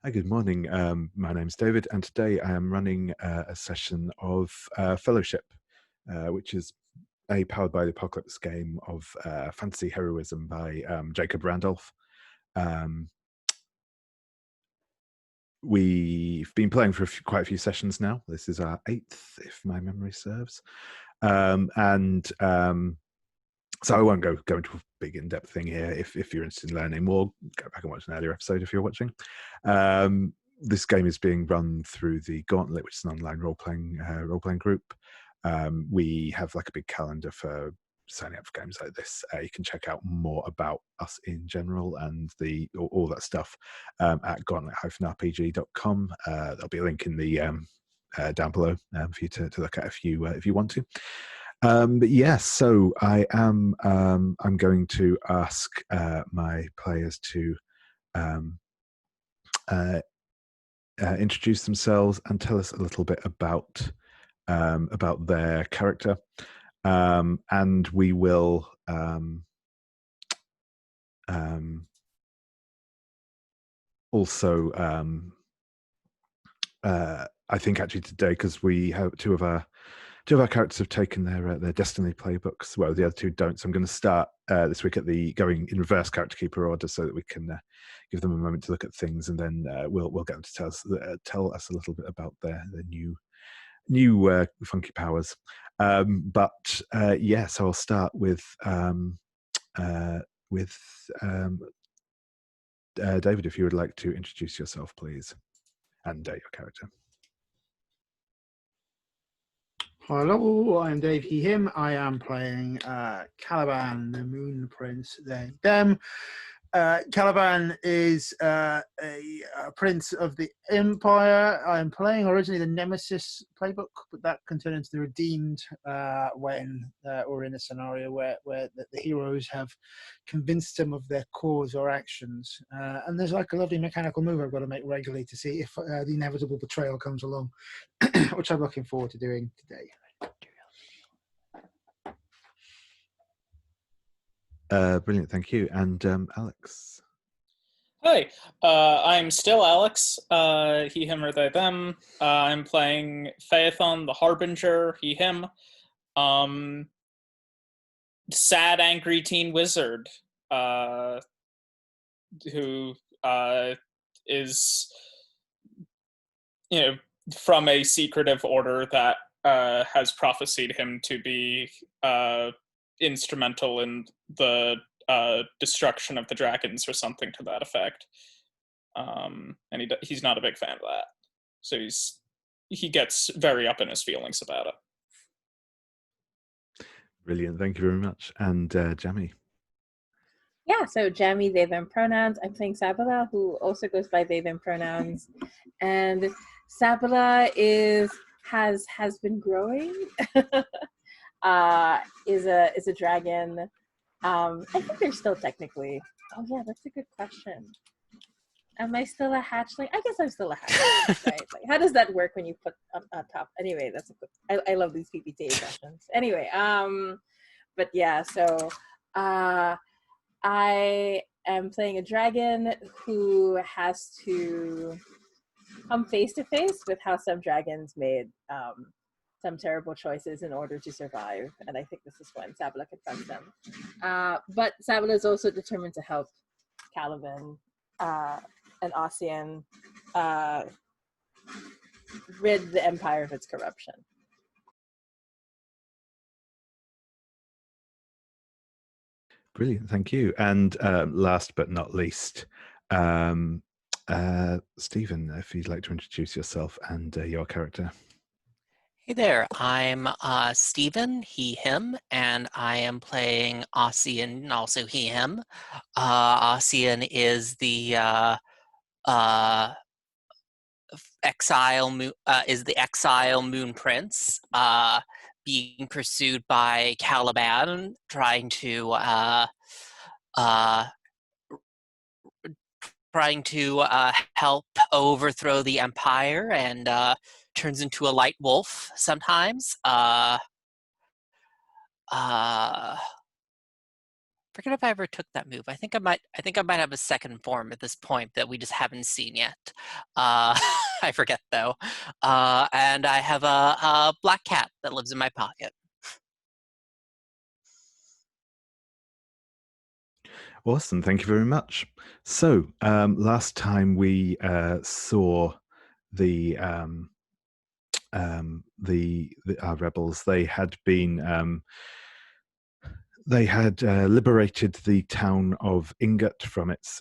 Hi, good morning. My name's David, and today I am running a session of Fellowship, which is a powered by the Apocalypse game of fantasy heroism by Jacob Randolph. Um, we've been playing for quite a few sessions now. This is our 8th, if my memory serves. So I won't go into a big in-depth thing here. If you're interested in learning more, go back and watch an earlier episode if you're watching. This game is being run through the Gauntlet, which is an online role-playing group. We have like a big calendar for signing up for games like this. You can check out more about us in general and all that stuff at gauntlet-rpg.com. There'll be a link in the down below for you to look at if you want to. But yes, so I am. I'm going to ask my players to introduce themselves and tell us a little bit about their character, and we will also. I think actually today, because we have two of our characters have taken their Destiny playbooks. Well, the other two don't. So I'm going to start this week going in reverse character keeper order, so that we can give them a moment to look at things, and then we'll get them to tell us a little bit about their new funky powers. So I'll start with David, if you would like to introduce yourself, please, and your character. Hello, I'm Dave, he, him. I am playing Kalliban, the Moon Prince, they, them. Kalliban is a prince of the Empire. I'm playing originally the Nemesis playbook, but that can turn into the Redeemed when we're in a scenario where the heroes have convinced them of their cause or actions. And there's like a lovely mechanical move I've got to make regularly to see if the inevitable betrayal comes along, which I'm looking forward to doing today. Brilliant, thank you. And Alex. Hi, I'm still Alex, he, him, or they, them. I'm playing Phaethon, the Harbinger, he, him. Sad, angry teen wizard, who is, from a secretive order that has prophesied him to be instrumental in the destruction of the dragons or something to that effect. And he's not a big fan of that. So he gets very up in his feelings about it. Brilliant, thank you very much. And Jamie. Yeah, so Jamie, they, them pronouns. I'm playing Sabila, who also goes by they, them pronouns. And Sabila has been growing. Is a dragon. I think they're still technically. Oh yeah, that's a good question. Am I still a hatchling? I guess I'm still a hatchling, right? Like, how does that work when you put on top? Anyway, that's a good. I love these PPTA questions. Anyway, but yeah, so I am playing a dragon who has to come face to face with how some dragons made some terrible choices in order to survive, and I think this is when Sabila confronts them. But Sabila is also determined to help Kalliban and Ossian rid the Empire of its corruption. Brilliant, thank you. And last but not least, Stephen, if you'd like to introduce yourself and your character. Hey there, I'm Stephen, he, him, and I am playing Ossian, also he, him. Ossian is the exile moon prince, being pursued by Kalliban, trying to help overthrow the empire, and turns into a light wolf sometimes. For forget if I ever took that move. I think I might have a second form at this point that we just haven't seen yet. I forget though. And I have a black cat that lives in my pocket. Awesome, thank you very much. So last time we saw the our rebels, they had been liberated the town of Ingot from its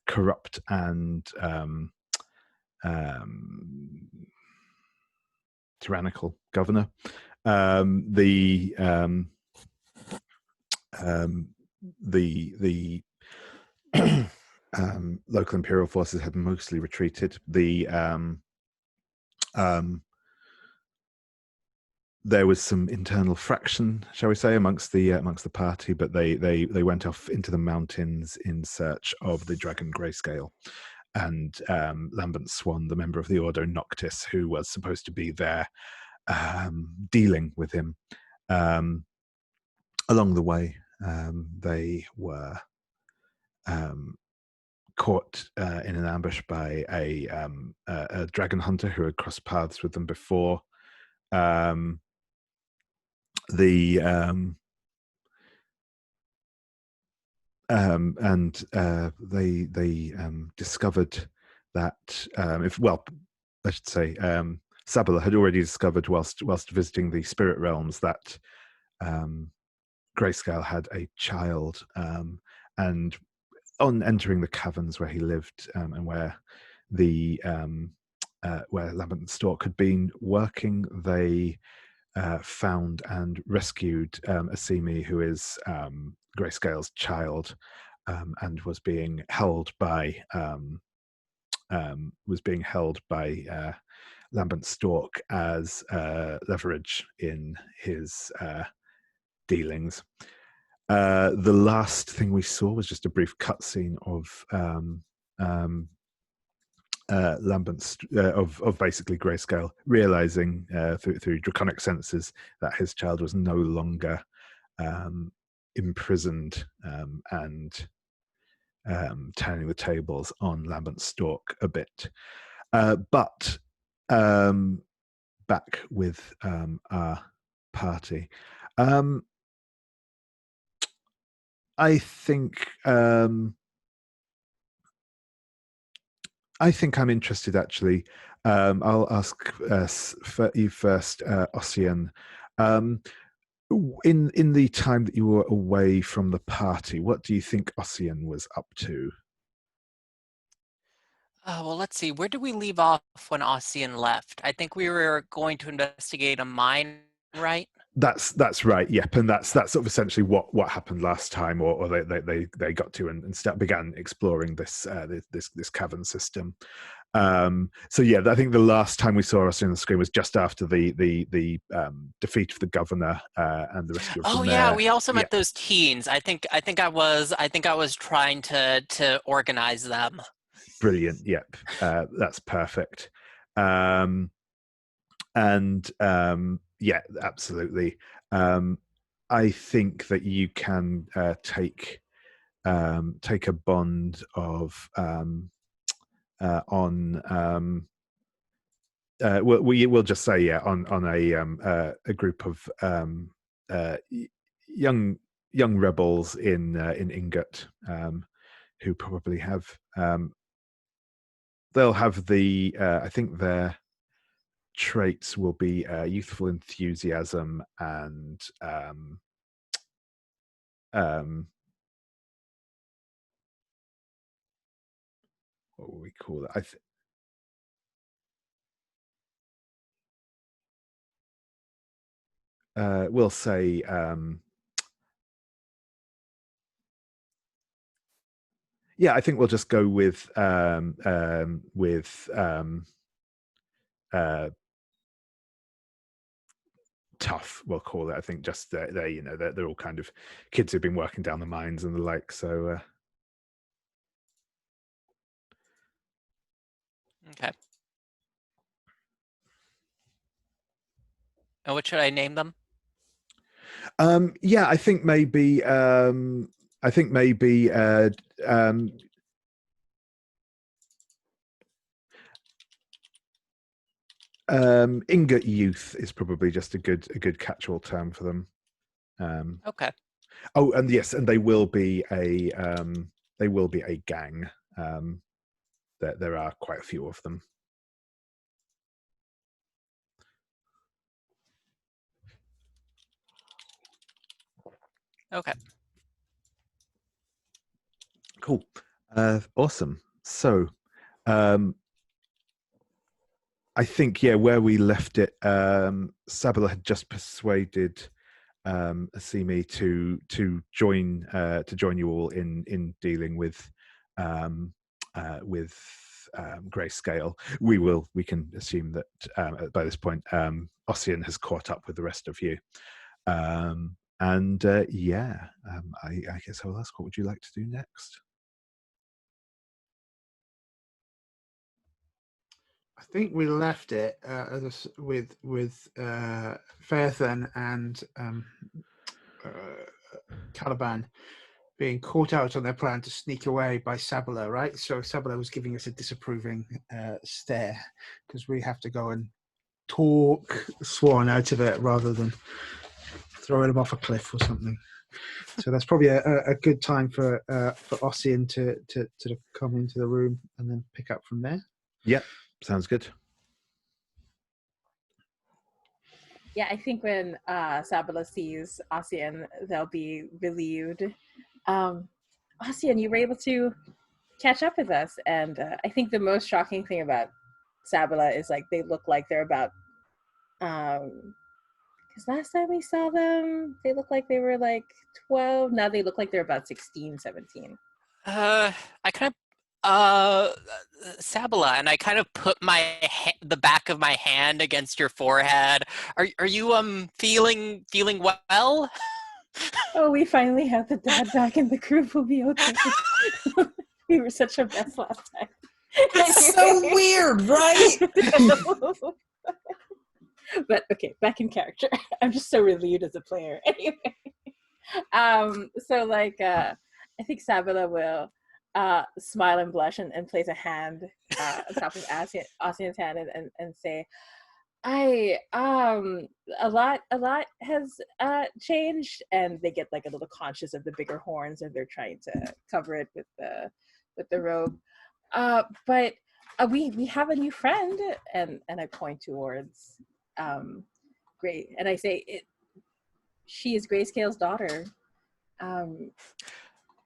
corrupt and tyrannical governor. The local imperial forces had mostly retreated. There was some internal fraction, shall we say, amongst the party, but they went off into the mountains in search of the dragon Greyscale, and Lambent Swan, the member of the Ordo Noctis, who was supposed to be there, dealing with him. Along the way, they were caught in an ambush by a dragon hunter who had crossed paths with them before. They discovered that I should say Sabila had already discovered whilst visiting the spirit realms that Greyscale had a child, and on entering the caverns where he lived, and where Lambent Stork had been working, they found and rescued Asimi, who is Greyscale's child, and was being held by Lambent Stork as leverage in his dealings. The last thing we saw was just a brief cutscene of of basically Greyscale realizing through draconic senses that his child was no longer imprisoned, and turning the tables on Lambent Stork a bit. But back with our party. I think I'm interested, actually. I'll ask you first, Ossian. In the time that you were away from the party, what do you think Ossian was up to? Well, let's see. Where did we leave off when Ossian left? I think we were going to investigate a mine, right? That's right. Yep, and that's sort of essentially what happened last time, or they got to and began exploring this cavern system. So yeah, I think the last time we saw us on the screen was just after the defeat of the governor and the rescue of the mayor. Yeah, we also met those teens. I think I was trying to organize them. Brilliant. Yep, that's perfect. Yeah, absolutely. I think that you can take a bond of we'll just say on a group of young rebels in Ingot, who probably have they'll have the I think their traits will be youthful enthusiasm and what will we call it? We'll say yeah, I think we'll just go with tough, we'll call it. I think just they're all kind of kids who've been working down the mines and the like. So okay. And what should I name them? Yeah, I think maybe. Ingot youth is probably just a good catch-all term for them. Okay. Oh, and yes, and they will be a gang. There are quite a few of them. Okay. Cool. Awesome. So, I think where we left it, Sabila had just persuaded Asimi to join you all in dealing with Greyscale. We can assume that by this point Ossian has caught up with the rest of you. I guess I'll ask, what would you like to do next? I think we left it with Phaethon and Kalliban being caught out on their plan to sneak away by Sabila, right? So Sabila was giving us a disapproving stare because we have to go and talk Swan out of it rather than throwing him off a cliff or something. So that's probably a good time for Ossian to come into the room and then pick up from there. Yep, sounds good. Yeah, I think when Sabila sees Ossian, they'll be relieved. Ossian, you were able to catch up with us, and I think the most shocking thing about Sabila is like they look like they're about. Because last time we saw them, they looked like they were like 12. Now they look like they're about 16, 17. I kind of Sabila, and I kind of put the back of my hand against your forehead. Are you feeling well? Oh, we finally have the dad back in the group. We'll be okay. We were such a mess last time. It's so weird, right? But okay, back in character. I'm just so relieved as a player. Anyway, so like I think Sabila will smile and blush and place a hand on top of Ossian's hand and say, a lot has changed, and they get like a little conscious of the bigger horns and they're trying to cover it with the robe. But we have a new friend, and I point towards Gray, and I say she is Greyscale's daughter.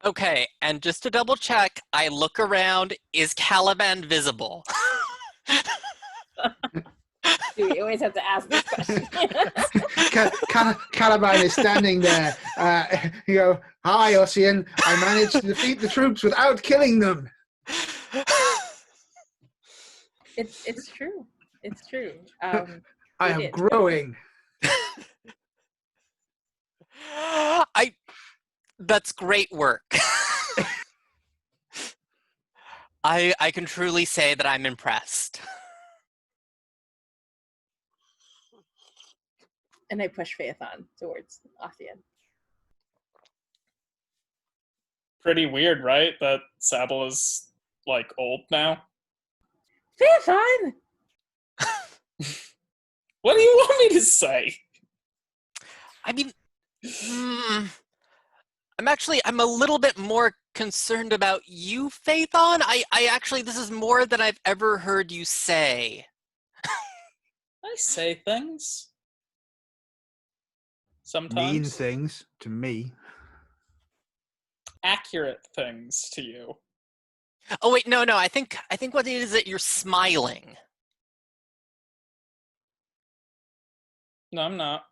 Okay, and just to double check, I look around. Is Kalliban visible? We always have to ask this question. Kalliban is standing there. You go, "Hi, Ossian. I managed to defeat the troops without killing them." It's true. It's true. I am growing. That's great work. I can truly say that I'm impressed. And I push Phaethon towards Ossian. Pretty weird, right? That Sabila's like old now. Phaethon! What do you want me to say? I mean, I'm a little bit more concerned about you, Phaethon. I actually, this is more than I've ever heard you say. I say things. Sometimes. Mean things to me. Accurate things to you. Oh wait, no. I think what it is that you're smiling. No, I'm not.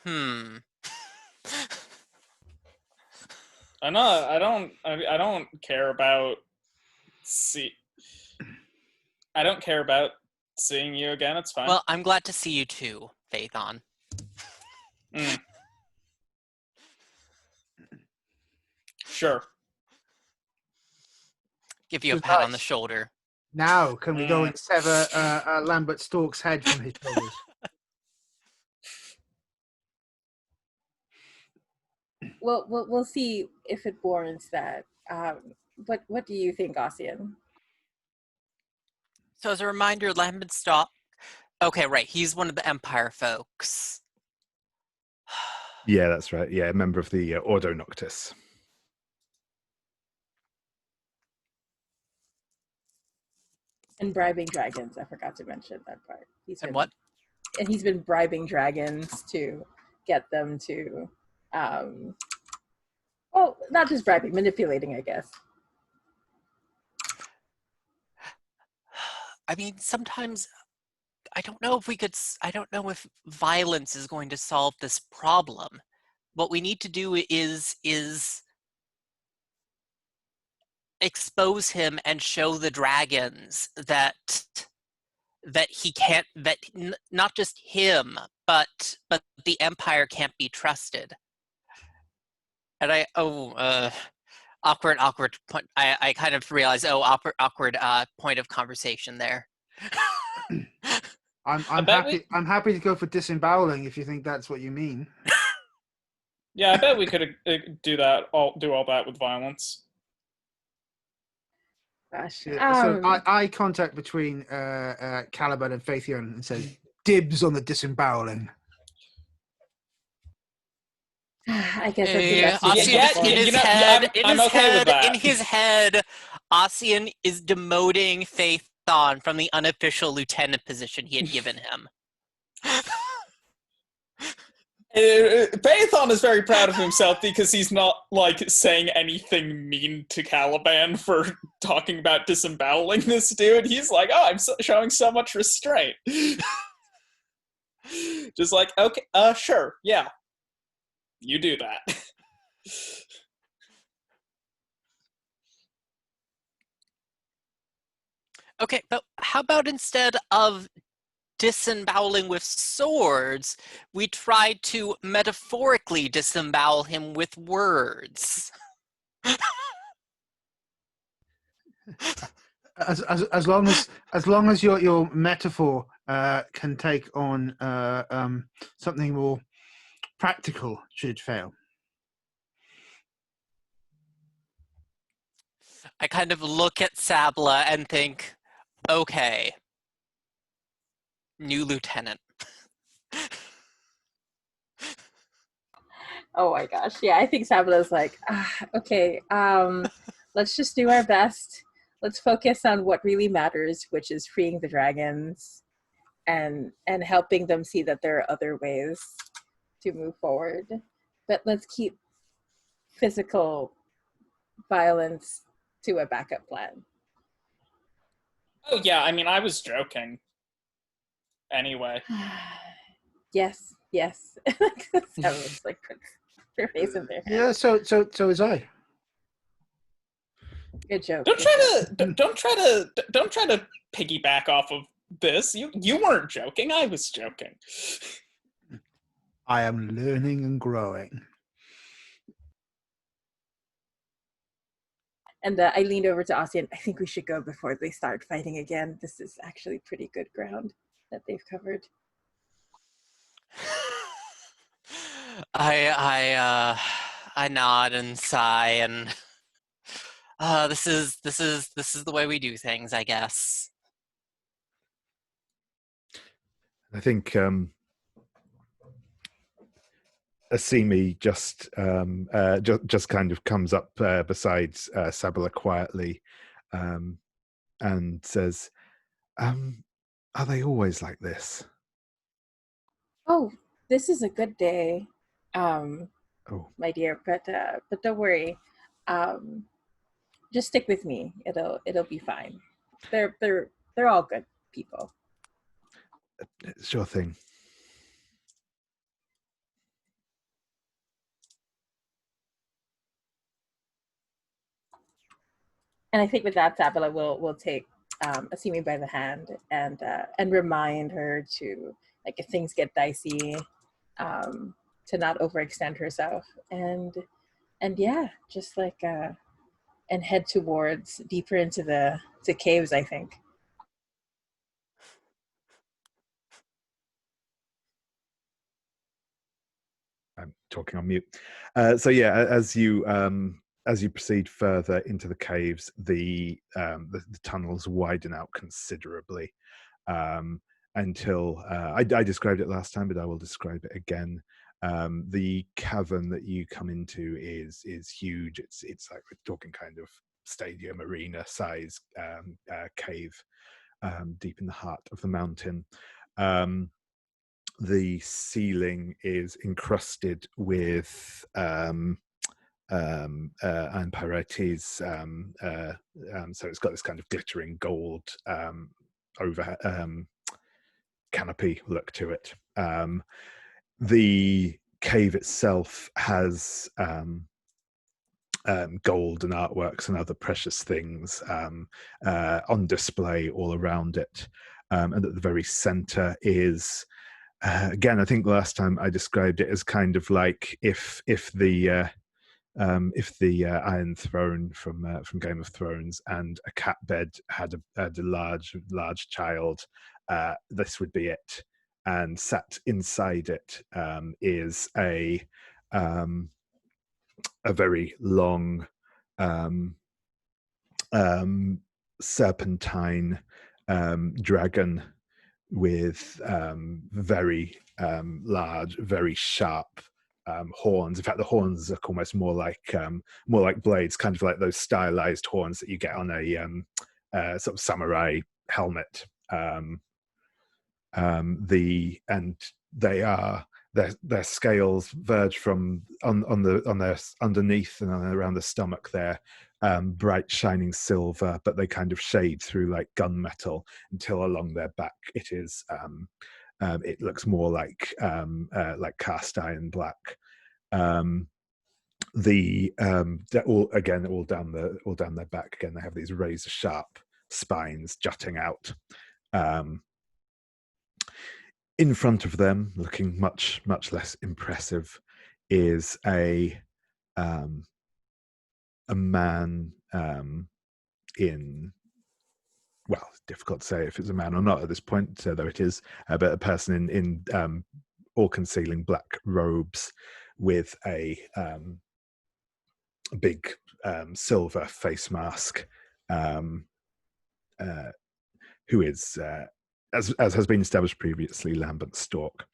I'm not. I don't care about I don't care about seeing you again. It's fine. Well, I'm glad to see you too, Phaethon. Sure. Give you a pat on the shoulder. Now, can we go and sever Lambert Stork's head from his shoulders? we'll see if it warrants that. What do you think, Ossian? So as a reminder, Lambenstock. Okay, right. He's one of the Empire folks. Yeah, that's right. Yeah, a member of the Ordo Noctis. And bribing dragons. I forgot to mention that part. What? And he's been bribing dragons to get them to, well, not just bribing, manipulating, I guess. I mean, sometimes I don't know if violence is going to solve this problem. What we need to do is expose him and show the dragons that he can't, not just him, but the Empire can't be trusted. And awkward point. I kind of realized, awkward point of conversation there. I'm happy to go for disemboweling if you think that's what you mean. Yeah, I bet we could do all that with violence. Gosh. So eye contact between Kalliban and Phaethon and says, "Dibs on the disemboweling." I guess that's in his head, Ossian is demoting Phaethon from the unofficial lieutenant position he had given him. Phaethon is very proud of himself because he's not like saying anything mean to Kalliban for talking about disemboweling this dude. He's like, oh, I'm showing so much restraint. Just like, okay, sure, yeah. You do that. Okay, but how about instead of disemboweling with swords, we try to metaphorically disembowel him with words? As long as your metaphor can take on something more practical, should fail. I kind of look at Sabila and think, okay, new lieutenant. Oh my gosh, yeah, I think Sabila's like, okay, let's just do our best. Let's focus on what really matters, which is freeing the dragons and helping them see that there are other ways to move forward. But let's keep physical violence to a backup plan. Oh yeah, I mean, I was joking. Anyway. Yes. Sabila's like, her face in there. Yeah, so is I. Good joke. Don't try to piggyback off of this. You weren't joking. I was joking. I am learning and growing. And I leaned over to Ossian. I think we should go before they start fighting again. This is actually pretty good ground that they've covered. I nod and sigh, and this is the way we do things, I guess. I think Asimi just kind of comes up beside Sabila quietly and says, "Are they always like this?" Oh, this is a good day, my dear. But don't worry. Just stick with me. It'll be fine. They're all good people. Sure thing. And I think with that, Sabila will take Asimi by the hand and remind her to, like, if things get dicey, to not overextend herself, and yeah, just like and head towards deeper into the caves, I think. talking on mute. So yeah, as you proceed further into the caves, the tunnels widen out considerably, until I described it last time, but I will describe it again. The cavern that you come into is huge. It's like we're talking kind of stadium arena size cave, deep in the heart of the mountain. The ceiling is encrusted with Anparites, so it's got this kind of glittering gold over canopy look to it. The cave itself has gold and artworks and other precious things on display all around it, and at the very center is again, I think last time I described it as kind of like if the Iron Throne from Game of Thrones and a cat bed had a large child, this would be it. And sat inside it is a very long serpentine dragon with very large, very sharp horns. In fact, the horns look almost more like blades, kind of like those stylized horns that you get on a sort of samurai helmet. Their scales verge from on their underneath and around the stomach there, bright shining silver, but they kind of shade through like gunmetal until along their back it is it looks more like cast iron black. All down their back again, they have these razor sharp spines jutting out. In front of them, looking much less impressive, is a man in, well, it's difficult to say if it's a man or not at this point, though it is, but a person in all-concealing black robes with a big silver face mask, who is, as has been established previously, Lambent Stork.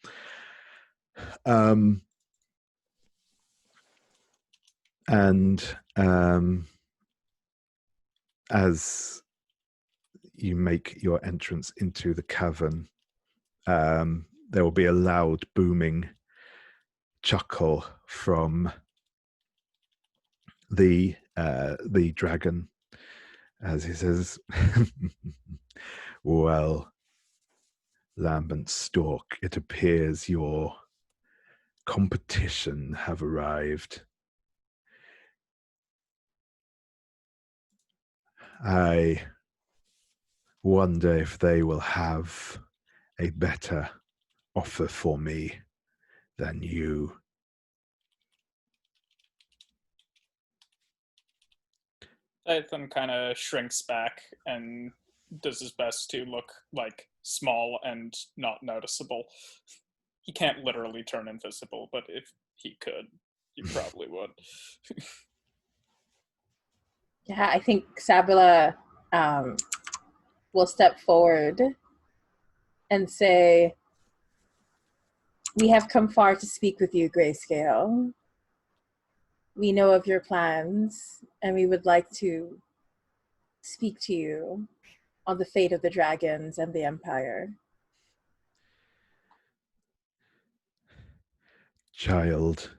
As you make your entrance into the cavern, there will be a loud booming chuckle from the dragon as he says, "Well, Lambent Stork, it appears your competition have arrived. I wonder if they will have a better offer for me than you." Phaethon kind of shrinks back and does his best to look like small and not noticeable. He can't literally turn invisible, but if he could, he probably would. Yeah, I think Sabila will step forward and say, "We have come far to speak with you, Greyscale. We know of your plans, and we would like to speak to you on the fate of the dragons and the Empire." Child,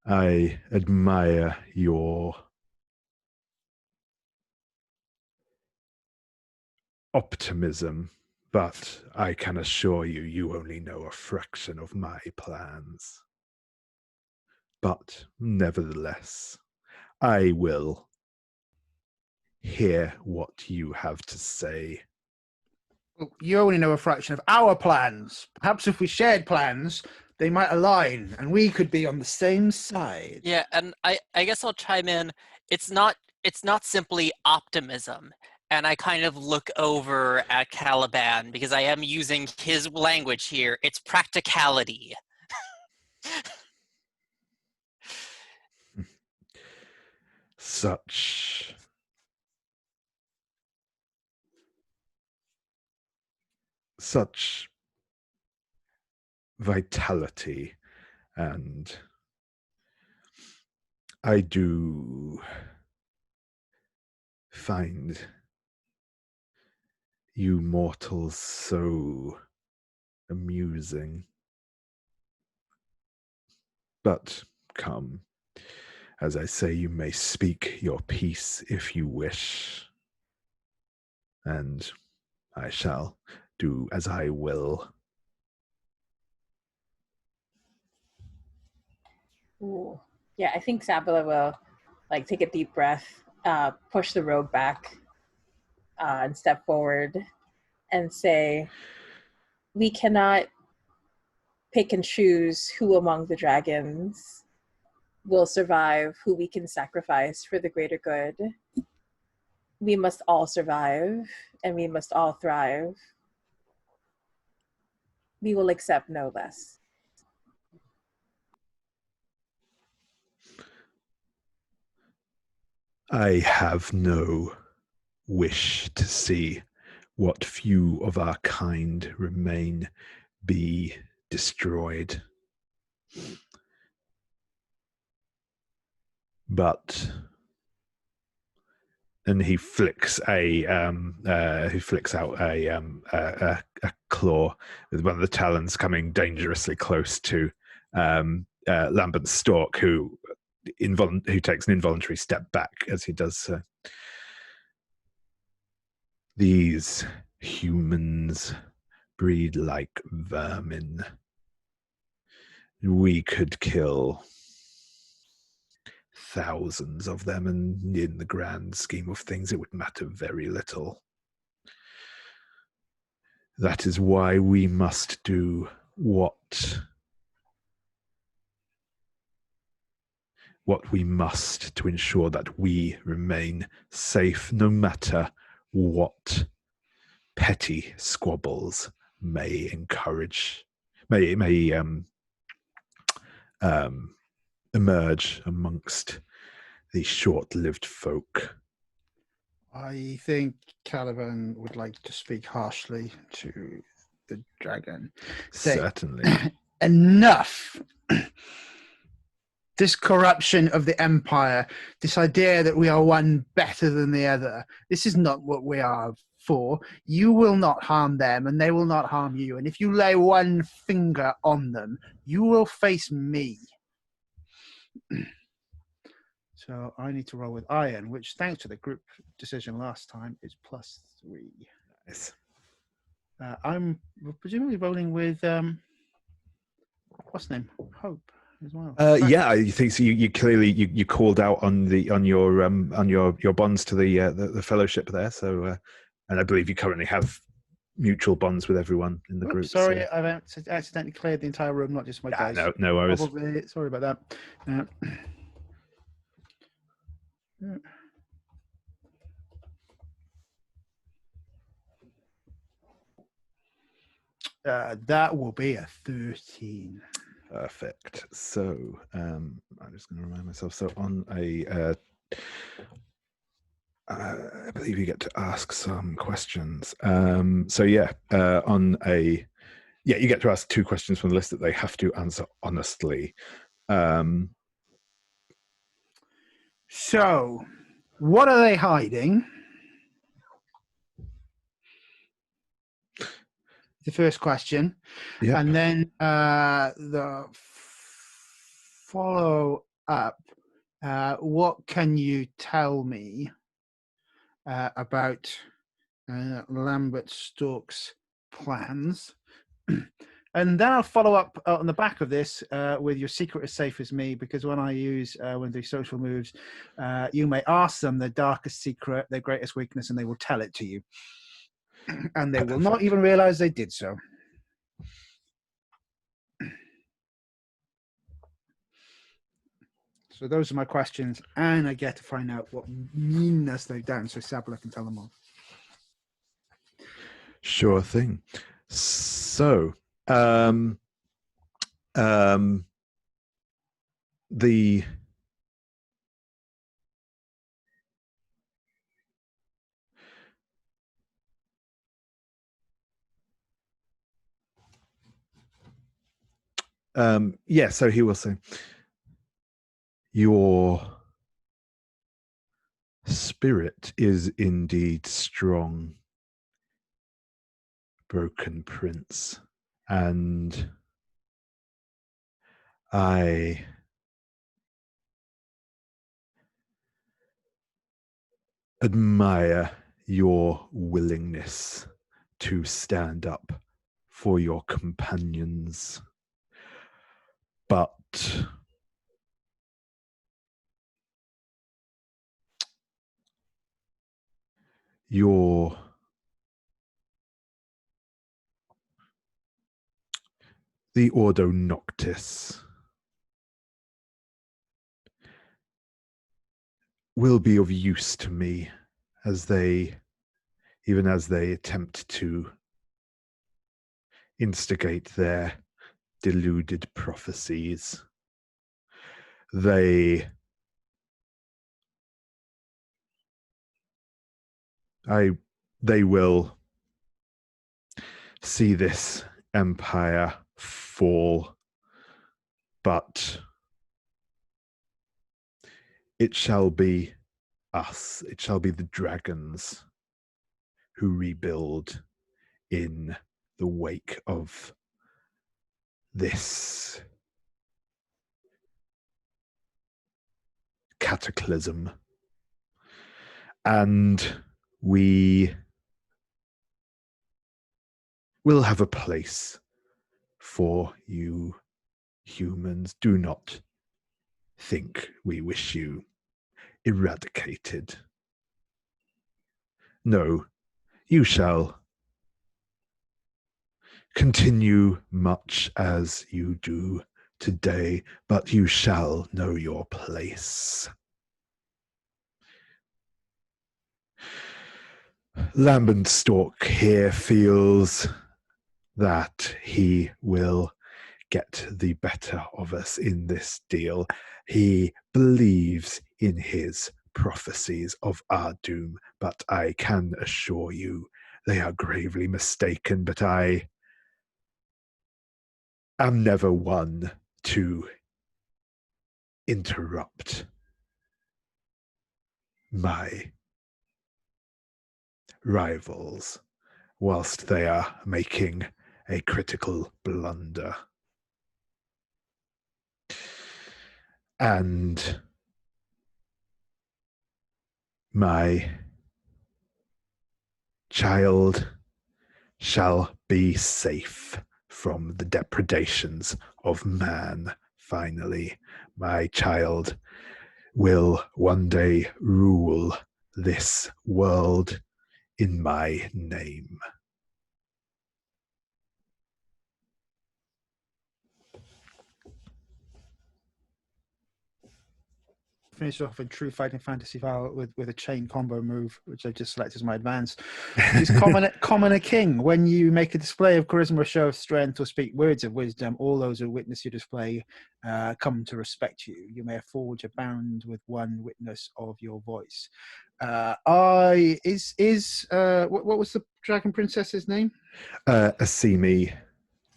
I admire your optimism, but I can assure you, you only know a fraction of my plans. But nevertheless, I will hear what you have to say. You only know a fraction of our plans. Perhaps if we shared plans, they might align, and we could be on the same side. Yeah, and I guess I'll chime in. It's not simply optimism. And I kind of look over at Kalliban because I am using his language here. It's practicality. such vitality, and I do find you mortals so amusing. But come, as I say, you may speak your piece if you wish, and I shall do as I will. Ooh. Yeah, I think Sabila will like take a deep breath, push the robe back, and step forward and say, we cannot pick and choose who among the dragons will survive, who we can sacrifice for the greater good. We must all survive, and we must all thrive. We will accept no less. I have no wish to see what few of our kind remain be destroyed. But, and he flicks out a claw with one of the talons coming dangerously close to Lambert's stalk, who takes an involuntary step back as he does so. These humans breed like vermin. We could kill thousands of them, and in the grand scheme of things, it would matter very little. That is why we must do what we must to ensure that we remain safe, no matter what petty squabbles may emerge amongst these short-lived folk. I think Kalliban would like to speak harshly to the dragon. Say, Certainly. enough! This corruption of the empire, this idea that we are one better than the other, this is not what we are for. You will not harm them, and they will not harm you. And if you lay one finger on them, you will face me. So I need to roll with iron, which, thanks to the group decision last time, is +3. Nice. I'm presumably rolling with what's the name? Hope as well. Yeah, I think so. You clearly you called out on your bonds to the fellowship there. So, and I believe you currently have mutual bonds with everyone in the group. Sorry, so. I've accidentally cleared the entire room, not just my dice. No worries. Probably, sorry about that. That will be a 13. Perfect. So I'm just going to remind myself. So on I believe you get to ask some questions. You get to ask 2 questions from the list that they have to answer honestly. So, what are they hiding? The first question. Yeah. And then the follow up. What can you tell me about Lambert Stork's plans? And then I'll follow up on the back of this with your secret is safe as me, because when I use one of these social moves, you may ask them their darkest secret, their greatest weakness, and they will tell it to you. And they will not even realize they did so. So those are my questions, and I get to find out what meanness they've done, so Sabila can tell them all. Sure thing. So, the Yeah, so he will say, your spirit is indeed strong, Broken Prince, and I admire your willingness to stand up for your companions. But the Ordo Noctis will be of use to me even as they attempt to instigate their deluded prophecies. They will see this empire fall, but it shall be us, it shall be the dragons who rebuild in the wake of this cataclysm. And we will have a place for you humans. Do not think we wish you eradicated. No, you shall continue much as you do today, but you shall know your place. Lambenstork here feels that he will get the better of us in this deal. He believes in his prophecies of our doom, but I can assure you they are gravely mistaken. But I am never one to interrupt my rivals whilst they are making a critical blunder. And my child shall be safe from the depredations of man. Finally, my child will one day rule this world in my name. Finish off in true fighting fantasy style with a chain combo move, which I just select as my advance. Is common a king. When you make a display of charisma or show of strength or speak words of wisdom, all those who witness your display come to respect you. You may forge a bond with one witness of your voice. What was the dragon princess's name? Asimi.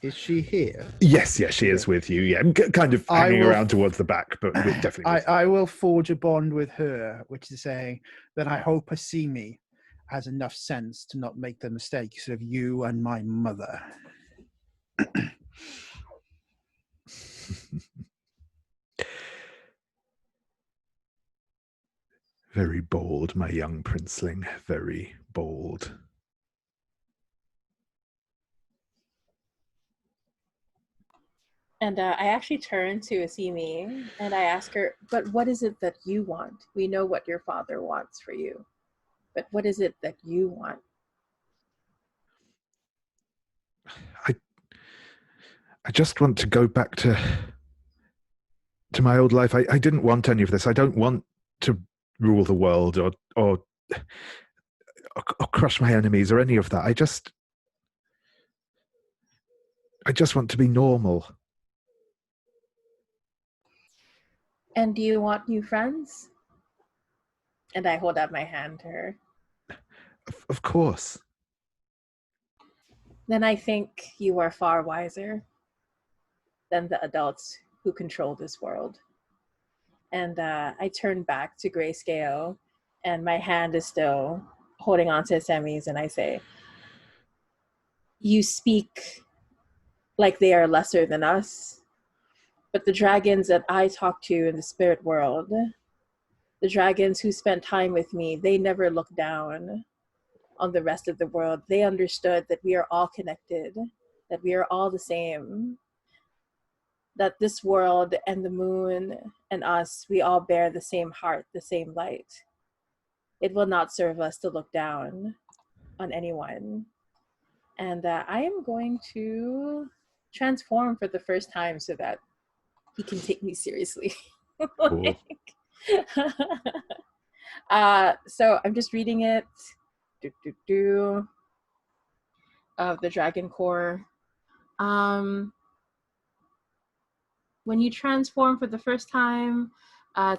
Is she here? Yes, she is with you. Yeah, kind of hanging around towards the back, but definitely. I will forge a bond with her, which is saying that I hope Asimi has enough sense to not make the mistakes of you and my mother. Very bold, my young princeling. Very bold. And I actually turn to Asimi and I ask her, but what is it that you want? We know what your father wants for you, but what is it that you want? I just want to go back to my old life. I didn't want any of this. I don't want to rule the world or crush my enemies or any of that. I just want to be normal. And do you want new friends? And I hold out my hand to her. Of course. Then I think you are far wiser. than the adults who control this world. And I turn back to Greyscale, and my hand is still holding on to his semis, and I say, you speak like they are lesser than us, but the dragons that I talk to in the spirit world, the dragons who spent time with me, they never looked down on the rest of the world. They understood that we are all connected, that we are all the same, that this world and the moon and us, we all bear the same heart, the same light. It will not serve us to look down on anyone. And I am going to transform for the first time so that he can take me seriously. Cool. So I'm just reading it. Of the Dragon Core. When you transform for the first time,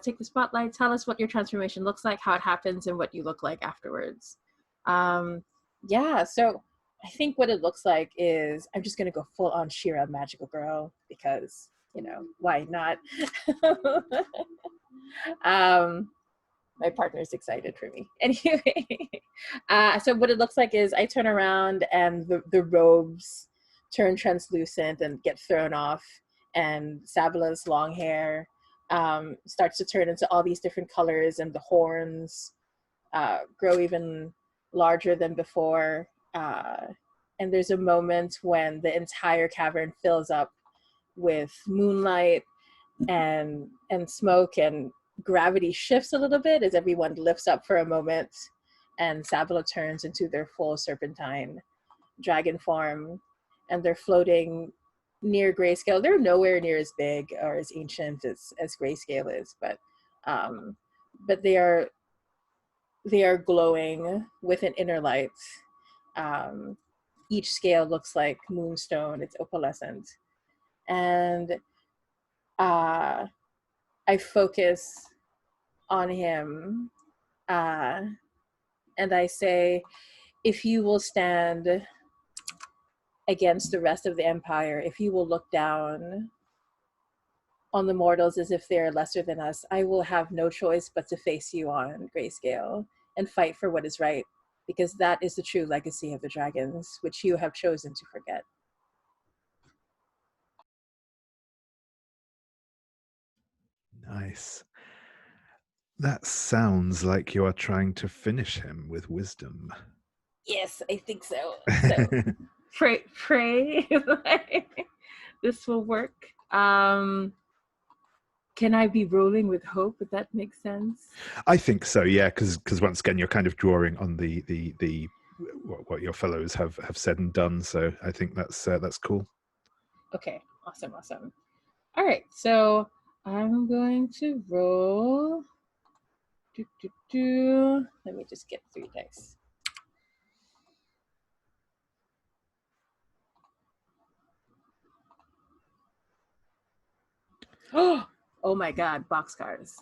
take the spotlight. Tell us what your transformation looks like, how it happens, and what you look like afterwards. Yeah, so I think what it looks like is I'm just gonna go full on Shira magical girl because, you know, why not? My partner's excited for me. Anyway, so what it looks like is I turn around and the robes turn translucent and get thrown off, and Sabila's long hair starts to turn into all these different colors, and the horns grow even larger than before. And there's a moment when the entire cavern fills up with moonlight and smoke, and gravity shifts a little bit as everyone lifts up for a moment, and Sabila turns into their full serpentine dragon form, and they're floating near Greyscale. They're nowhere near as big or as ancient as Greyscale is, but they are glowing with an inner light. Each scale looks like moonstone. It's opalescent, and I focus on him, and I say, if you will stand against the rest of the empire, if you will look down on the mortals as if they're lesser than us, I will have no choice but to face you on Greyscale and fight for what is right, because that is the true legacy of the dragons, which you have chosen to forget. Nice. That sounds like you are trying to finish him with wisdom. Yes, I think so. So pray this will work. Can I be rolling with hope, if that makes sense? I think so, yeah, because once again, you're kind of drawing on the what your fellows have said and done. So I think that's cool. Okay, awesome. All right, so I'm going to roll. Let me just get 3 dice. Oh my God, boxcars.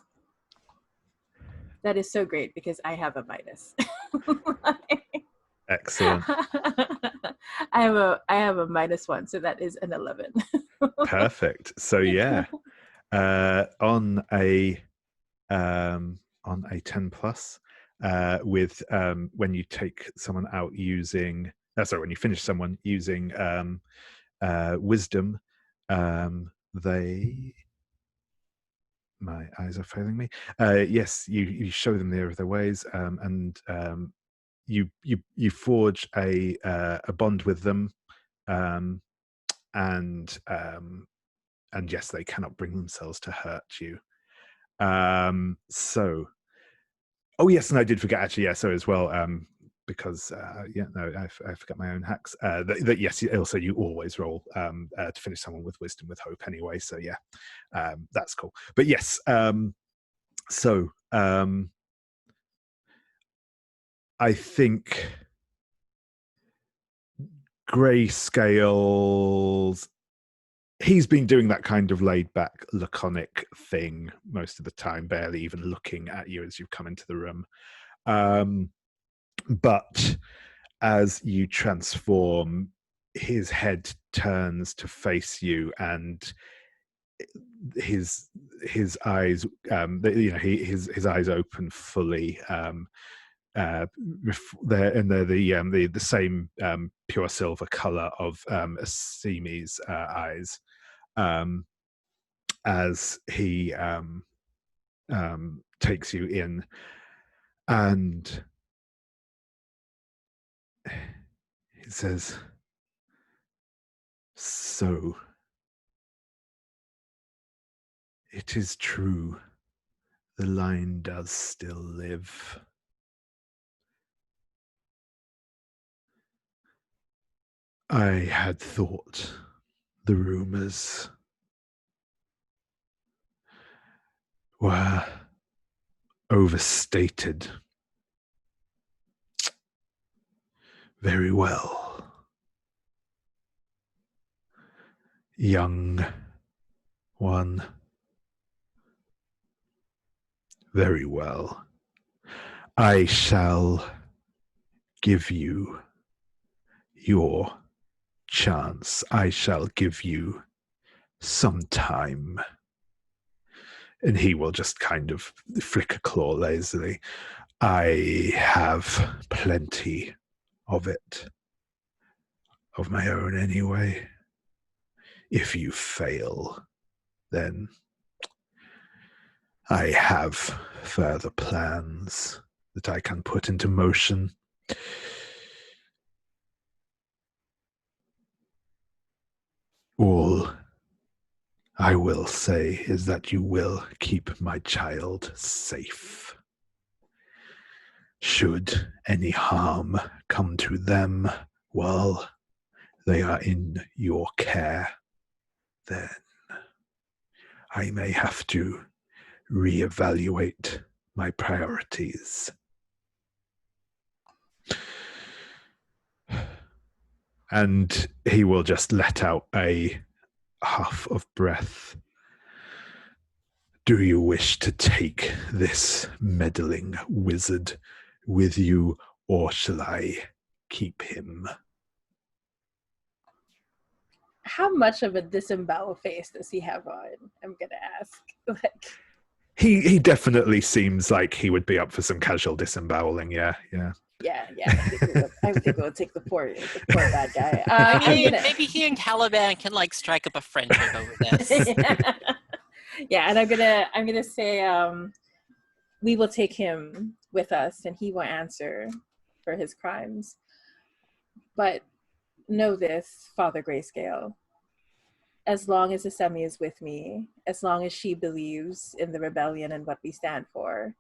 That is so great because I have a minus. Excellent. I have a -1, so that is an 11. Perfect. So yeah, on a 10 plus, with when you take someone out using when you finish someone using wisdom, my eyes are failing me. Yes, you show them the error of their ways, and you forge a bond with them, and yes, they cannot bring themselves to hurt you. So, oh yes, and I did forget actually. Yeah, so as well, because I forgot my own hacks. That yes, also you always roll to finish someone with wisdom with hope anyway. So yeah, that's cool. But yes, so I think Greyscale's he's been doing that kind of laid back, laconic thing most of the time, barely even looking at you as you've come into the room. But as you transform, his head turns to face you, and his eyes, his eyes open fully. They're the same pure silver color of Asimi's eyes, as he takes you in, and he says, "So it is true, the line does still live. I had thought the rumors were overstated. Very well. Young one. Very well. I shall give you your chance. I shall give you some time." And he will just kind of flick a claw lazily. "I have plenty of it. Of my own anyway. If you fail, then I have further plans that I can put into motion. All I will say is that you will keep my child safe. Should any harm come to them while they are in your care, then I may have to reevaluate my priorities." And he will just let out a huff of breath. "Do you wish to take this meddling wizard with you, or shall I keep him?" How much of a disembowel face does he have on? I'm gonna ask. Like, He definitely seems like he would be up for some casual disemboweling. Yeah. yeah. I think we'll take the poor bad guy. Maybe he and Kalliban can like strike up a friendship over this. Yeah, and I'm gonna say we will take him with us, and he will answer for his crimes. But know this, Father Greyscale. As long as Asemi is with me, as long as she believes in the rebellion and what we stand for,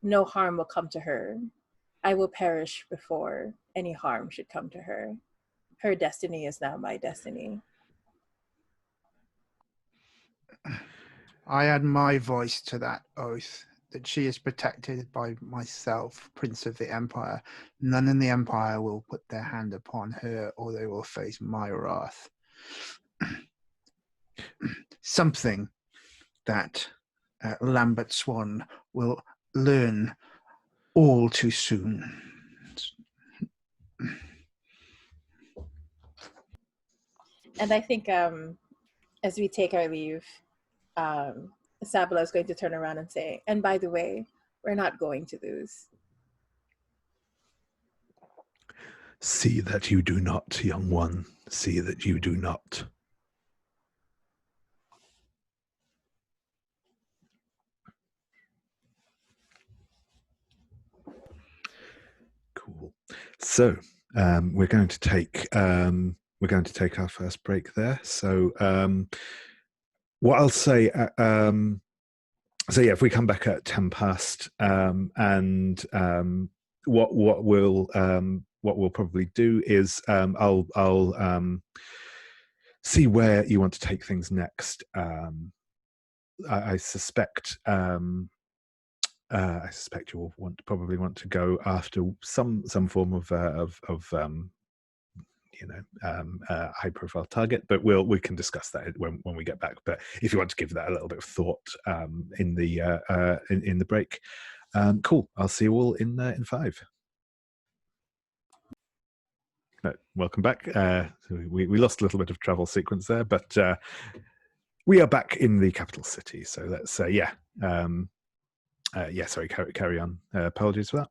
no harm will come to her. I will perish before any harm should come to her. Her destiny is now my destiny. I add my voice to that oath, that she is protected by myself, Prince of the Empire. None in the Empire will put their hand upon her, or they will face my wrath. Something that Lambert Swan will learn all too soon. And I think as we take our leave, Sabila is going to turn around and say, and by the way, we're not going to lose. See that you do not, young one. See that you do not. Cool. So we're going to take our first break there. So what I'll say, so yeah, if we come back at 10 past, and what we'll probably do is I'll see where you want to take things next. I suspect you will probably want to go after some form of high profile target, but we can discuss that when we get back. But if you want to give that a little bit of thought in the break, cool. I'll see you all in 5. No, welcome back. So we lost a little bit of travel sequence there, but we are back in the capital city. So let's sorry, carry on. Apologies for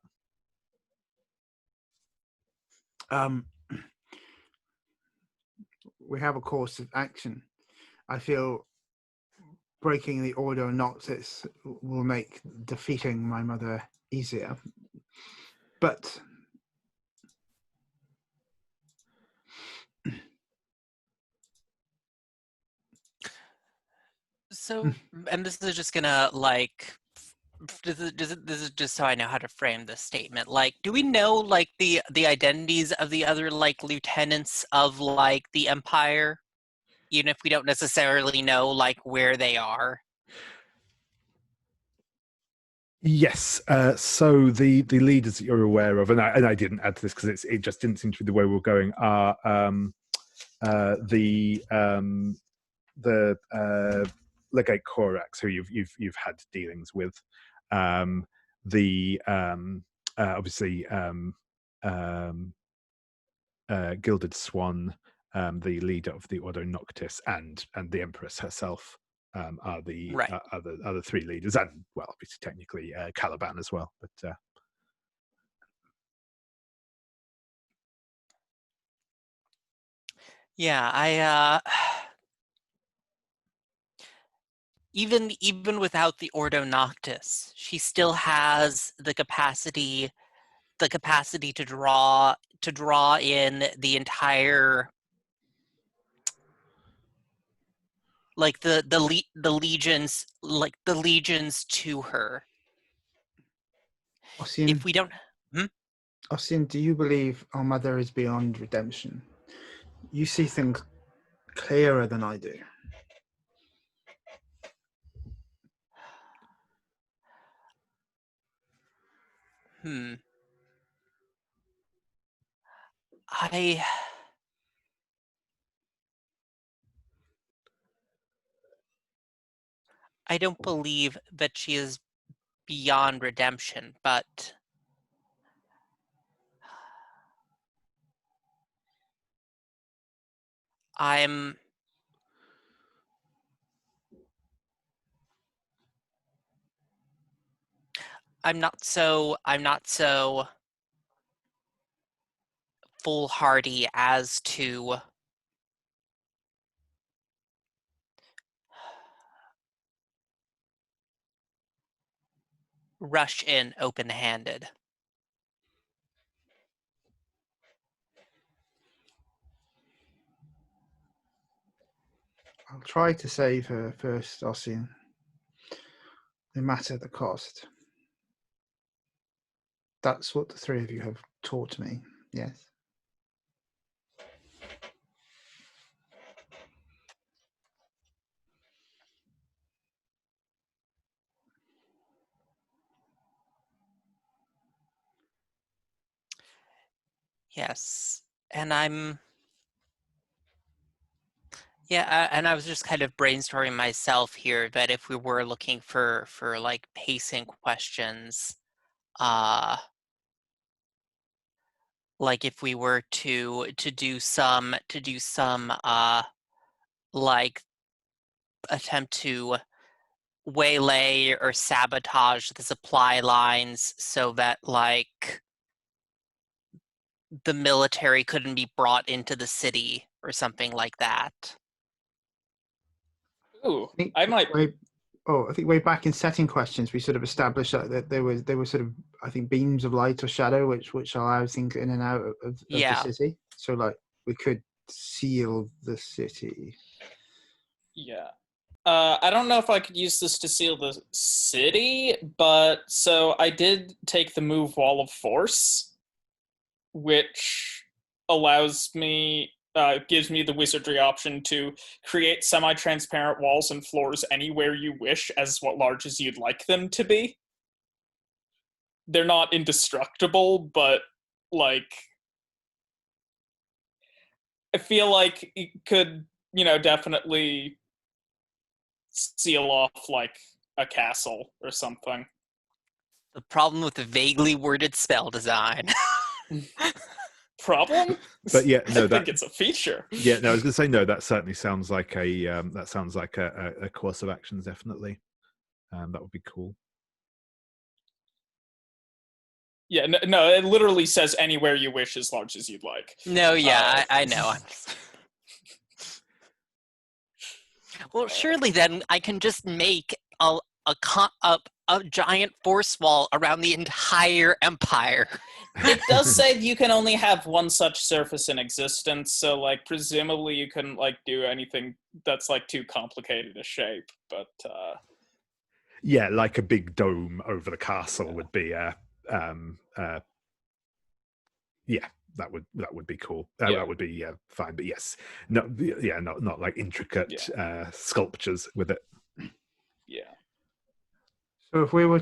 that. We have a course of action. I feel breaking the order of Noctis will make defeating my mother easier. But So, and this is just gonna this is just so I know how to frame this statement. Like, do we know like the identities of the other like lieutenants of like the Empire, even if we don't necessarily know like where they are? Yes. So the leaders that you're aware of, and I didn't add to this because it just didn't seem to be the way we were going. Are the Legate Korax, who you've had dealings with, obviously Gilded Swan, the leader of the Ordo Noctis, and the Empress herself. Are the Right. other three leaders, and well, obviously technically Kalliban as well, but Yeah, I even without the Ordo Noctis, she still has the capacity to draw in the entire like the legions, like the legions to her. Ossian, If we don't Ossian, do you believe our mother is beyond redemption? You see things clearer than I do. I don't believe that she is beyond redemption, but I'm not so foolhardy as to rush in open-handed. I'll try to save her first, Ossian, no matter the cost. That's what the three of you have taught me, yes? Yes, and and I was just kind of brainstorming myself here that if we were looking for like pacing questions, like if we were to do some like attempt to waylay or sabotage the supply lines so that like the military couldn't be brought into the city or something like that. Ooh, I might. I think way back in setting questions, we sort of established that there were sort of, I think, beams of light or shadow which allow things in and out of the city. So like we could seal the city. Yeah. I don't know if I could use this to seal the city, but so I did take the move Wall of Force, which allows me, gives me the wizardry option to create semi-transparent walls and floors anywhere you wish as large as you'd like them to be. They're not indestructible, but like, I feel like it could, definitely seal off like a castle or something. The problem with the vaguely worded spell design. problem. But yeah, no, I think it's a feature. Yeah, no, I was going to say no. That certainly sounds like a course of actions. Definitely, that would be cool. Yeah, no, it literally says anywhere you wish, as large as you'd like. No, yeah, I know. I'm just... Well, surely then I can just make a giant force wall around the entire empire. It does say you can only have one such surface in existence, so like presumably you couldn't like do anything that's like too complicated a shape. But yeah, like a big dome over the castle would be yeah, that would be cool. That would be fine. But yes, not like intricate sculptures with it. Yeah. So if we were,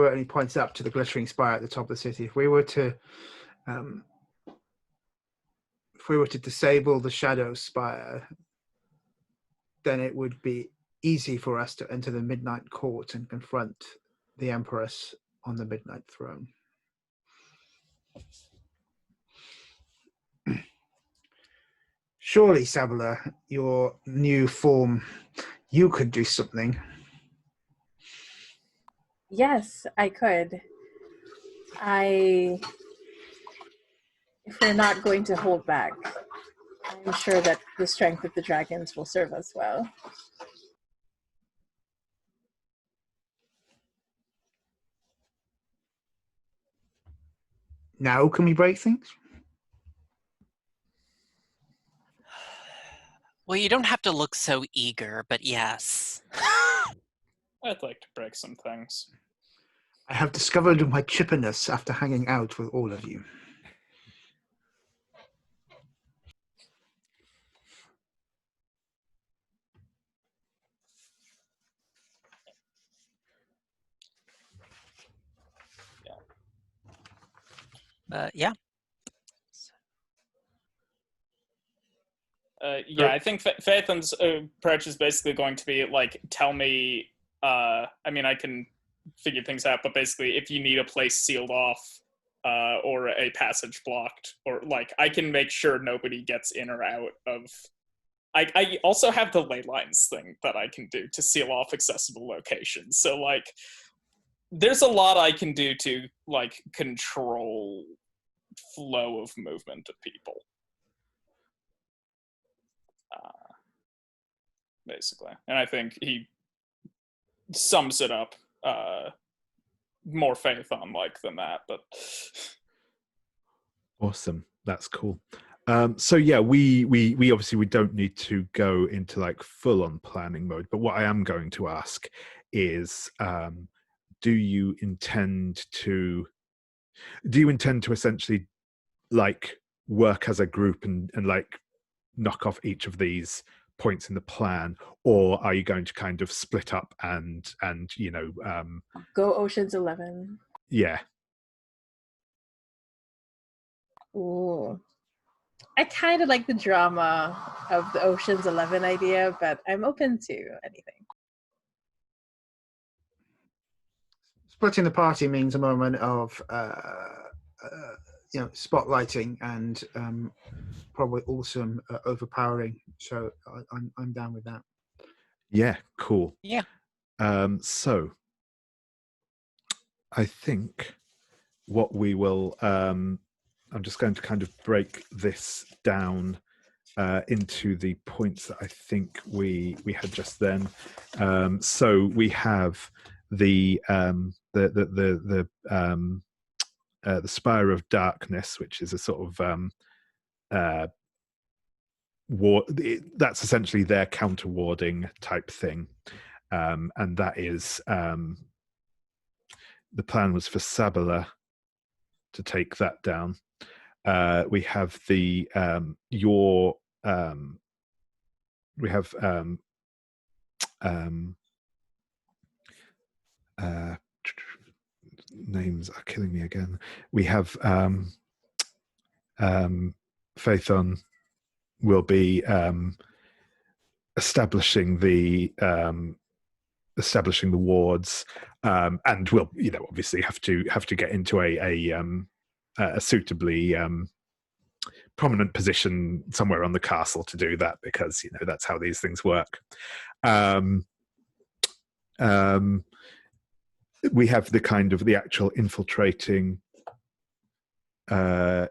and he points up to the glittering spire at the top of the city, if we were to disable the shadow spire, then it would be easy for us to enter the Midnight Court and confront the Empress on the Midnight Throne. Surely, Sabila, your new form, you could do something. Yes, I could. If we're not going to hold back, I'm sure that the strength of the dragons will serve us well. Now can we break things? Well, you don't have to look so eager, but yes. I'd like to break some things. I have discovered my chippiness after hanging out with all of you. Yeah. Yeah, I think Phaethon's approach is basically going to be like, tell me, I mean, I can figure things out, but basically if you need a place sealed off or a passage blocked, or like, I can make sure nobody gets in or out of... I also have the ley lines thing that I can do to seal off accessible locations. So like, there's a lot I can do to like control flow of movement of people. Basically. And I think he sums it up more Phaethon-like than that, but... Awesome. That's cool. So yeah, we obviously we don't need to go into like full on planning mode, but what I am going to ask is, do you intend to essentially like work as a group and like knock off each of these points in the plan, or are you going to kind of split up and you know Go Ocean's 11. Yeah. Ooh. I kind of like the drama of the Ocean's 11 idea, but I'm open to anything. Splitting the party means a moment of spotlighting and probably awesome overpowering. So I'm down with that. Yeah, cool. Yeah. So I think what we will I'm just going to kind of break this down into the points that I think we had just then. So we have the Spire of Darkness, which is a sort of war. That's essentially their counter warding type thing, and that is the plan was for Sabila to take that down. We have the names are killing me again. We have Phaethon will be establishing the establishing the wards, and we'll obviously have to get into a suitably prominent position somewhere on the castle to do that, because that's how these things work. We have the kind of the actual infiltrating the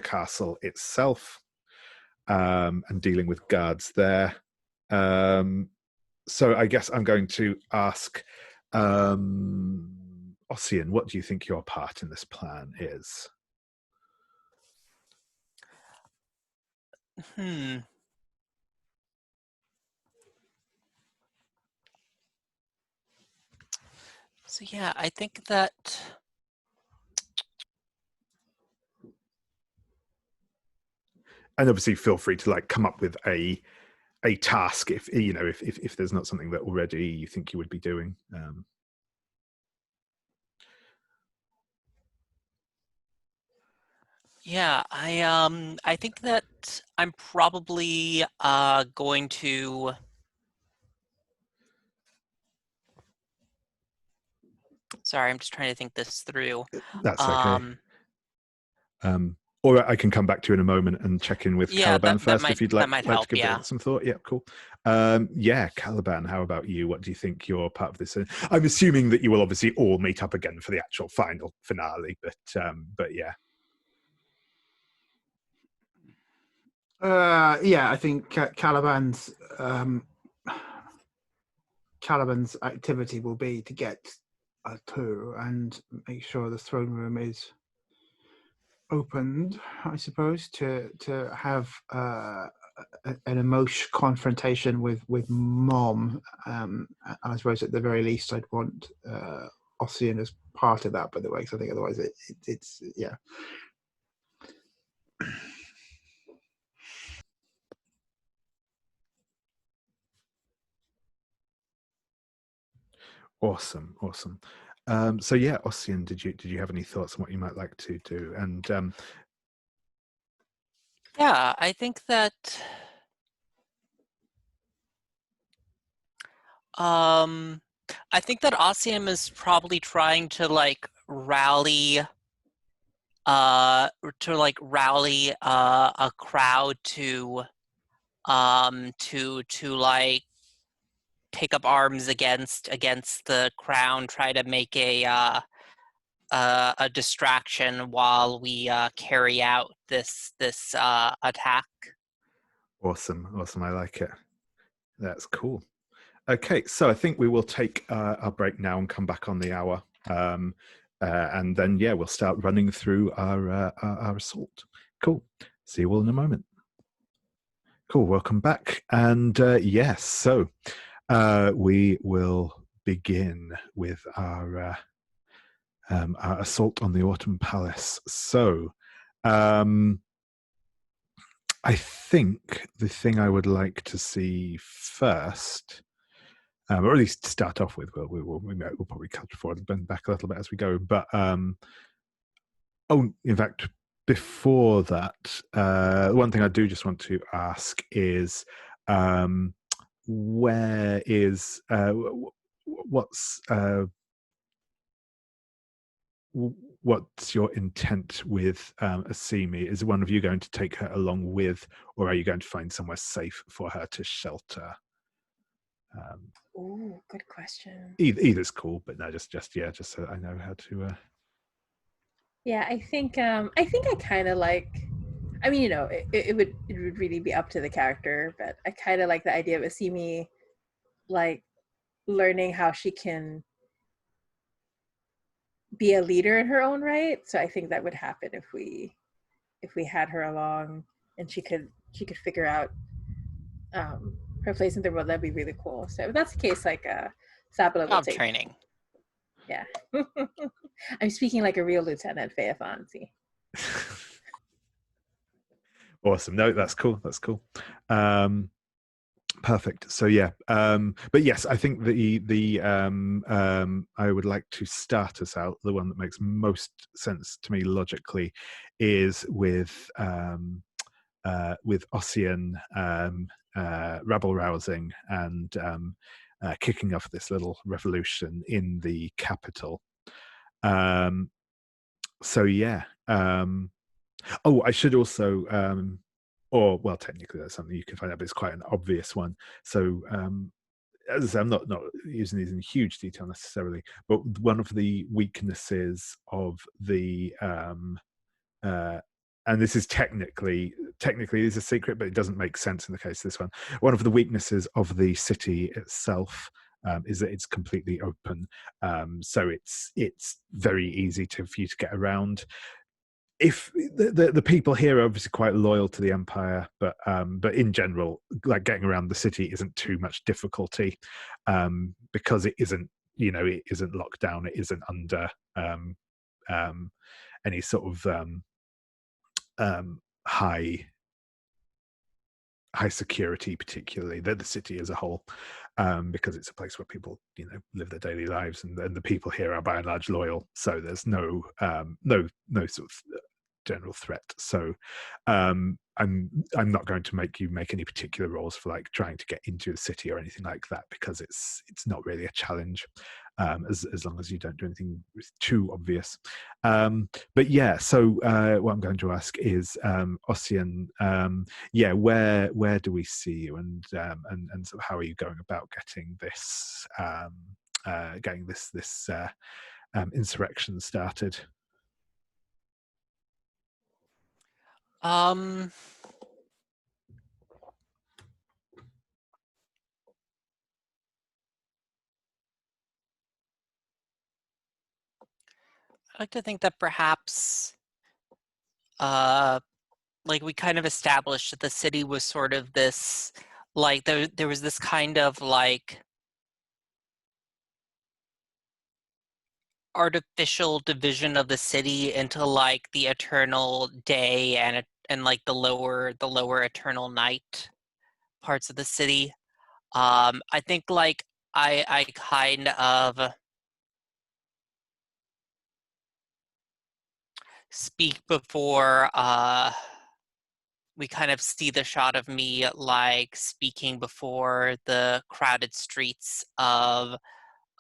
castle itself, and dealing with guards there. So I guess I'm going to ask Ossian, what do you think your part in this plan is? So yeah, I think that and obviously feel free to come up with a task if there's not something that already you think you would be doing. Yeah, I think that I'm probably going to. Sorry, I'm just trying to think this through. That's okay. Or I can come back to you in a moment and check in with Kalliban first, if you'd like help, to give it some thought. Yeah, cool. Kalliban, how about you? What do you think your part of this is? I'm assuming that you will obviously all meet up again for the actual final finale, but yeah. I think Caliban's activity will be to get to and make sure the throne room is opened, I suppose, to have an emotional confrontation with Mom. I suppose at the very least I'd want Ossian as part of that, by the way, because I think otherwise it's yeah. Awesome. So yeah, Ossian, did you have any thoughts on what you might like to do? And yeah, I think that Ossian is probably trying to rally a crowd to take up arms against the crown, try to make a distraction while we carry out this attack. Awesome. I like it. That's cool. Okay, so I think we will take our break now and come back on the hour, and then we'll start running through our assault. Cool. See you all in a moment. Cool. Welcome back. And yes, so we will begin with our assault on the Autumn Palace. So I think the thing I would like to see first, or at least to start off with, we'll probably cut forward and back a little bit as we go. But in fact, before that, one thing I do just want to ask is, where is what's your intent with Asimi? Is one of you going to take her along with, or are you going to find somewhere safe for her to shelter? Oh, good question. Either's cool, but no, just so I know how to. Yeah, I think I kind of like. I mean, it would really be up to the character, but I kind of like the idea of Asimi, learning how she can be a leader in her own right. So I think that would happen if we had her along and she could figure out her place in the world. That'd be really cool. So if that's the case, Sabila will take training. Yeah. I'm speaking like a real Lieutenant Phaethon. See. Awesome. No, that's cool. Perfect. So but yes, I think the I would like to start us out. The one that makes most sense to me logically is with Ossian rabble rousing and kicking off this little revolution in the capital. So yeah. I should also, well, technically that's something you can find out, but it's quite an obvious one. So as I say, I'm not using these in huge detail necessarily, but one of the weaknesses of the and this is technically is a secret, but it doesn't make sense in the case of this one. One of the weaknesses of the city itself is that it's completely open, so it's very easy for you to get around. If the people here are obviously quite loyal to the empire, but in general, like getting around the city isn't too much difficulty, because it isn't, it isn't locked down, it isn't under any sort of high security, particularly the city as a whole, because it's a place where people live their daily lives, and the people here are by and large loyal, so there's no sort of general threat. So I'm not going to make you make any particular rolls for like trying to get into the city or anything like that, because it's not really a challenge, as long as you don't do anything too obvious. But yeah, so what I'm going to ask is, Ossian, where do we see you, and sort of how are you going about getting this insurrection started? I'd like to think that perhaps, like we kind of established that the city was sort of this, like there was this kind of like artificial division of the city into like the eternal day and like the lower eternal night parts of the city. I think like I kind of speak before we kind of see the shot of me like speaking before the crowded streets of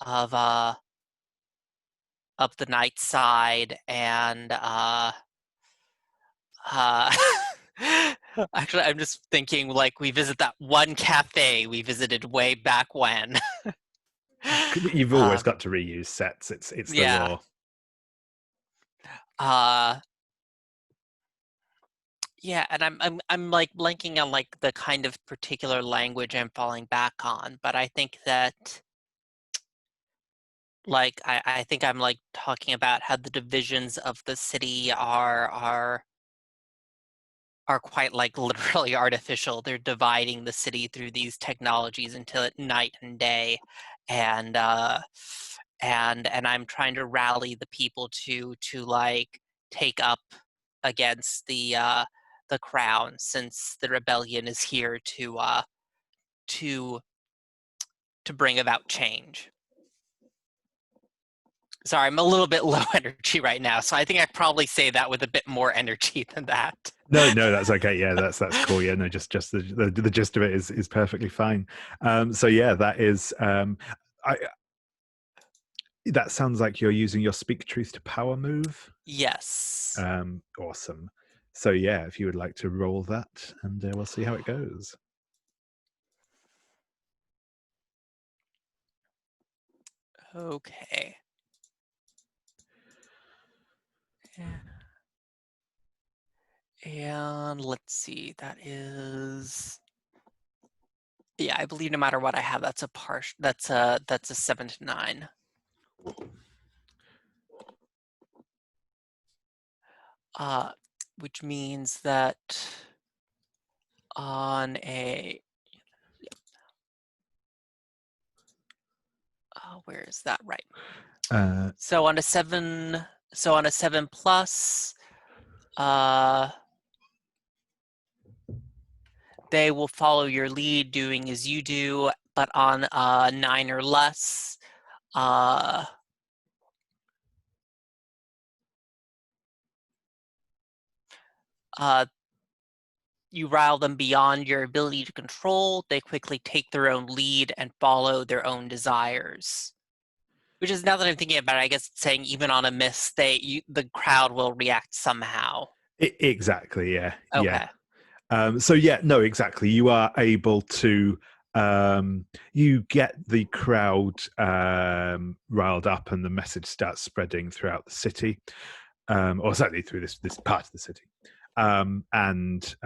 the night side, and actually I'm just thinking like we visit that one cafe we visited way back when. You've always got to reuse sets. It's yeah. the law. Yeah, and I'm like blanking on like the kind of particular language I'm falling back on, but I think that like I think I'm like talking about how the divisions of the city are quite like literally artificial. They're dividing the city through these technologies into night and day, and I'm trying to rally the people to like take up against the crown, since the rebellion is here to bring about change. Sorry, I'm a little bit low energy right now, so I think I'd probably say that with a bit more energy than that. No, that's okay. Yeah, that's cool. Yeah, no, just the gist of it is perfectly fine. So yeah, that is that sounds like you're using your speak truth to power move. Yes. Awesome. So yeah, if you would like to roll that, and we'll see how it goes. Okay. And let's see, that is, yeah, I believe no matter what I have, that's a 7 to 9. Which means that on a, where is that? Right. So on a 7 plus, they will follow your lead, doing as you do, but on 9 or less, you rile them beyond your ability to control, they quickly take their own lead and follow their own desires. Which is, now that I'm thinking about it, I guess saying even on a miss, the crowd will react somehow. Exactly. Yeah. Okay. Yeah. So yeah, no, exactly. You are able to you get the crowd riled up, and the message starts spreading throughout the city, or certainly through this part of the city, and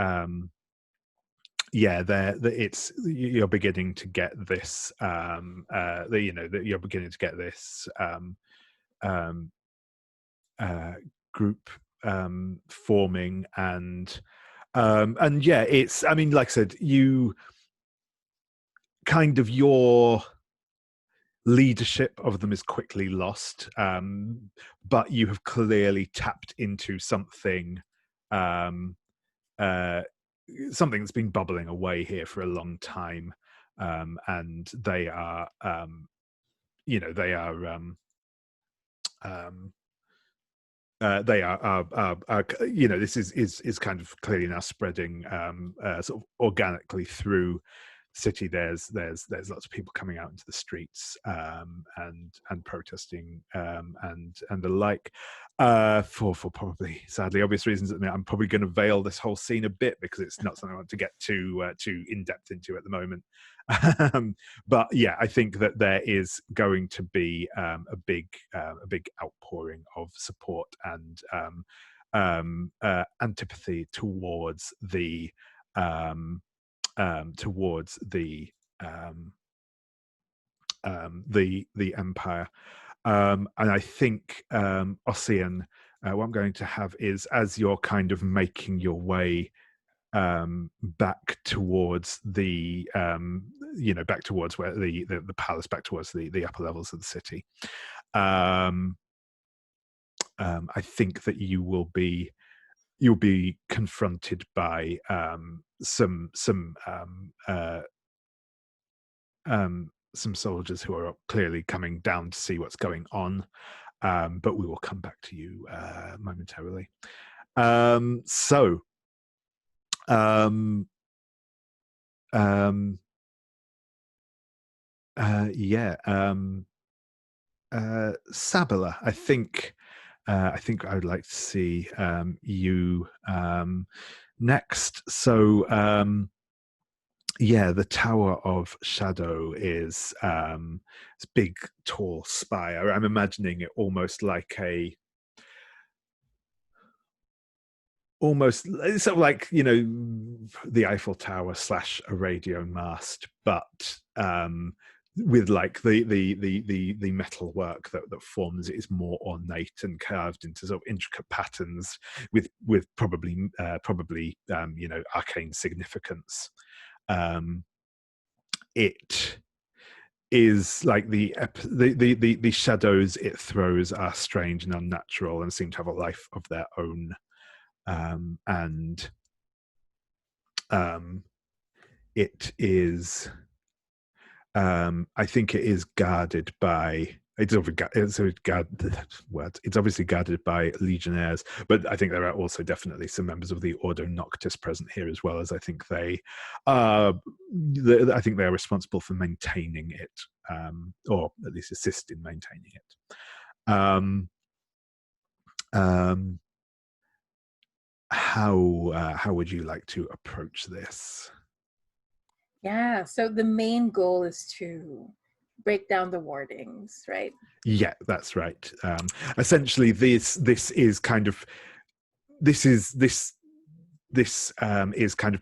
yeah, it's you're beginning to get this. You're beginning to get this um, group forming, and yeah, it's. I mean, like I said, you kind of your leadership of them is quickly lost, but you have clearly tapped into something. Something that's been bubbling away here for a long time, and they are, they are, this is kind of clearly now spreading sort of organically through the city. There's lots of people coming out into the streets, and protesting, and the like, for probably sadly obvious reasons. I mean, I'm probably going to veil this whole scene a bit because it's not something I want to get too in depth into at the moment. But yeah, I think that there is going to be a big outpouring of support and antipathy towards the empire. And I think, Ossian, what I'm going to have is, as you're kind of making your way back towards the back towards where the palace, back towards the upper levels of the city, I think that you'll be confronted by some soldiers who are clearly coming down to see what's going on, but we will come back to you momentarily. Sabila, I think I would like to see you next. So yeah, the Tower of Shadow is this big, tall spire. I'm imagining it almost like it's sort of like, the Eiffel Tower / a radio mast, but with like the metal work that forms it is more ornate and carved into sort of intricate patterns with probably arcane significance. It is like the shadows it throws are strange and unnatural and seem to have a life of their own. And it is, I think it is guarded by. It's obviously guarded by legionnaires, but I think there are also definitely some members of the Ordo Noctis present here, as well, as I think they are responsible for maintaining it, or at least assist in maintaining it. How would you like to approach this? Yeah, so the main goal is to break down the wardings, right? Yeah, that's right. Essentially, this is kind of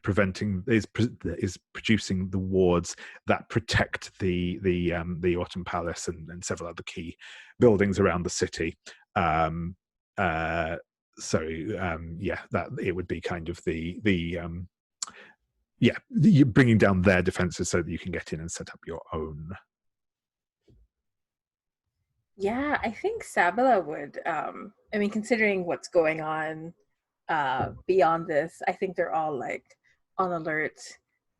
preventing is producing the wards that protect the Autumn Palace and several other key buildings around the city. That it would be kind of you're bringing down their defenses so that you can get in and set up your own. Yeah, I think Sabila would. I mean, considering what's going on beyond this, I think they're all like on alert,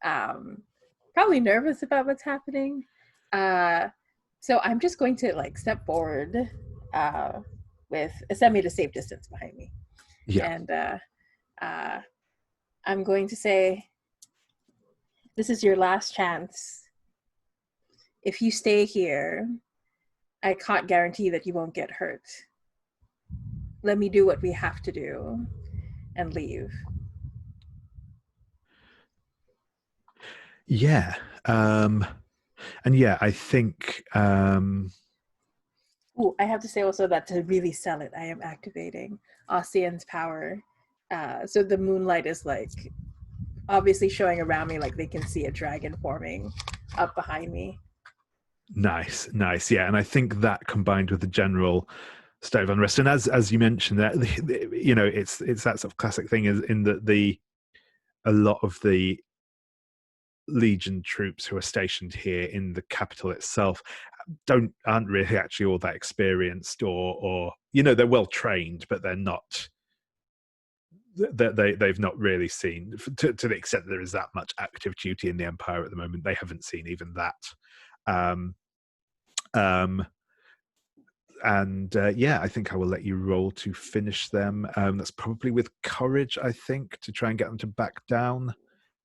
probably nervous about what's happening. So I'm just going to like step forward with send me to safe distance behind me, Yeah. and I'm going to say, this is your last chance. If you stay here, I can't guarantee that you won't get hurt. Let me do what we have to do and leave. Yeah. And yeah, I think Ooh, I have to say also that to really sell it, I am activating Ossian's power. So the moonlight is like obviously showing around me, like they can see a dragon forming up behind me. nice. Yeah, and I think that combined with the general state of unrest, and as you mentioned, that you know, it's that sort of classic thing is in that a lot of the Legion troops who are stationed here in the capital itself aren't really actually all that experienced, or you know, they're well trained, but they're not. They've not really seen, to the extent that there is that much active duty in the Empire at the moment. They haven't seen even that. Yeah, I think I will let you roll to finish them. That's probably with courage, I think, to try and get them to back down.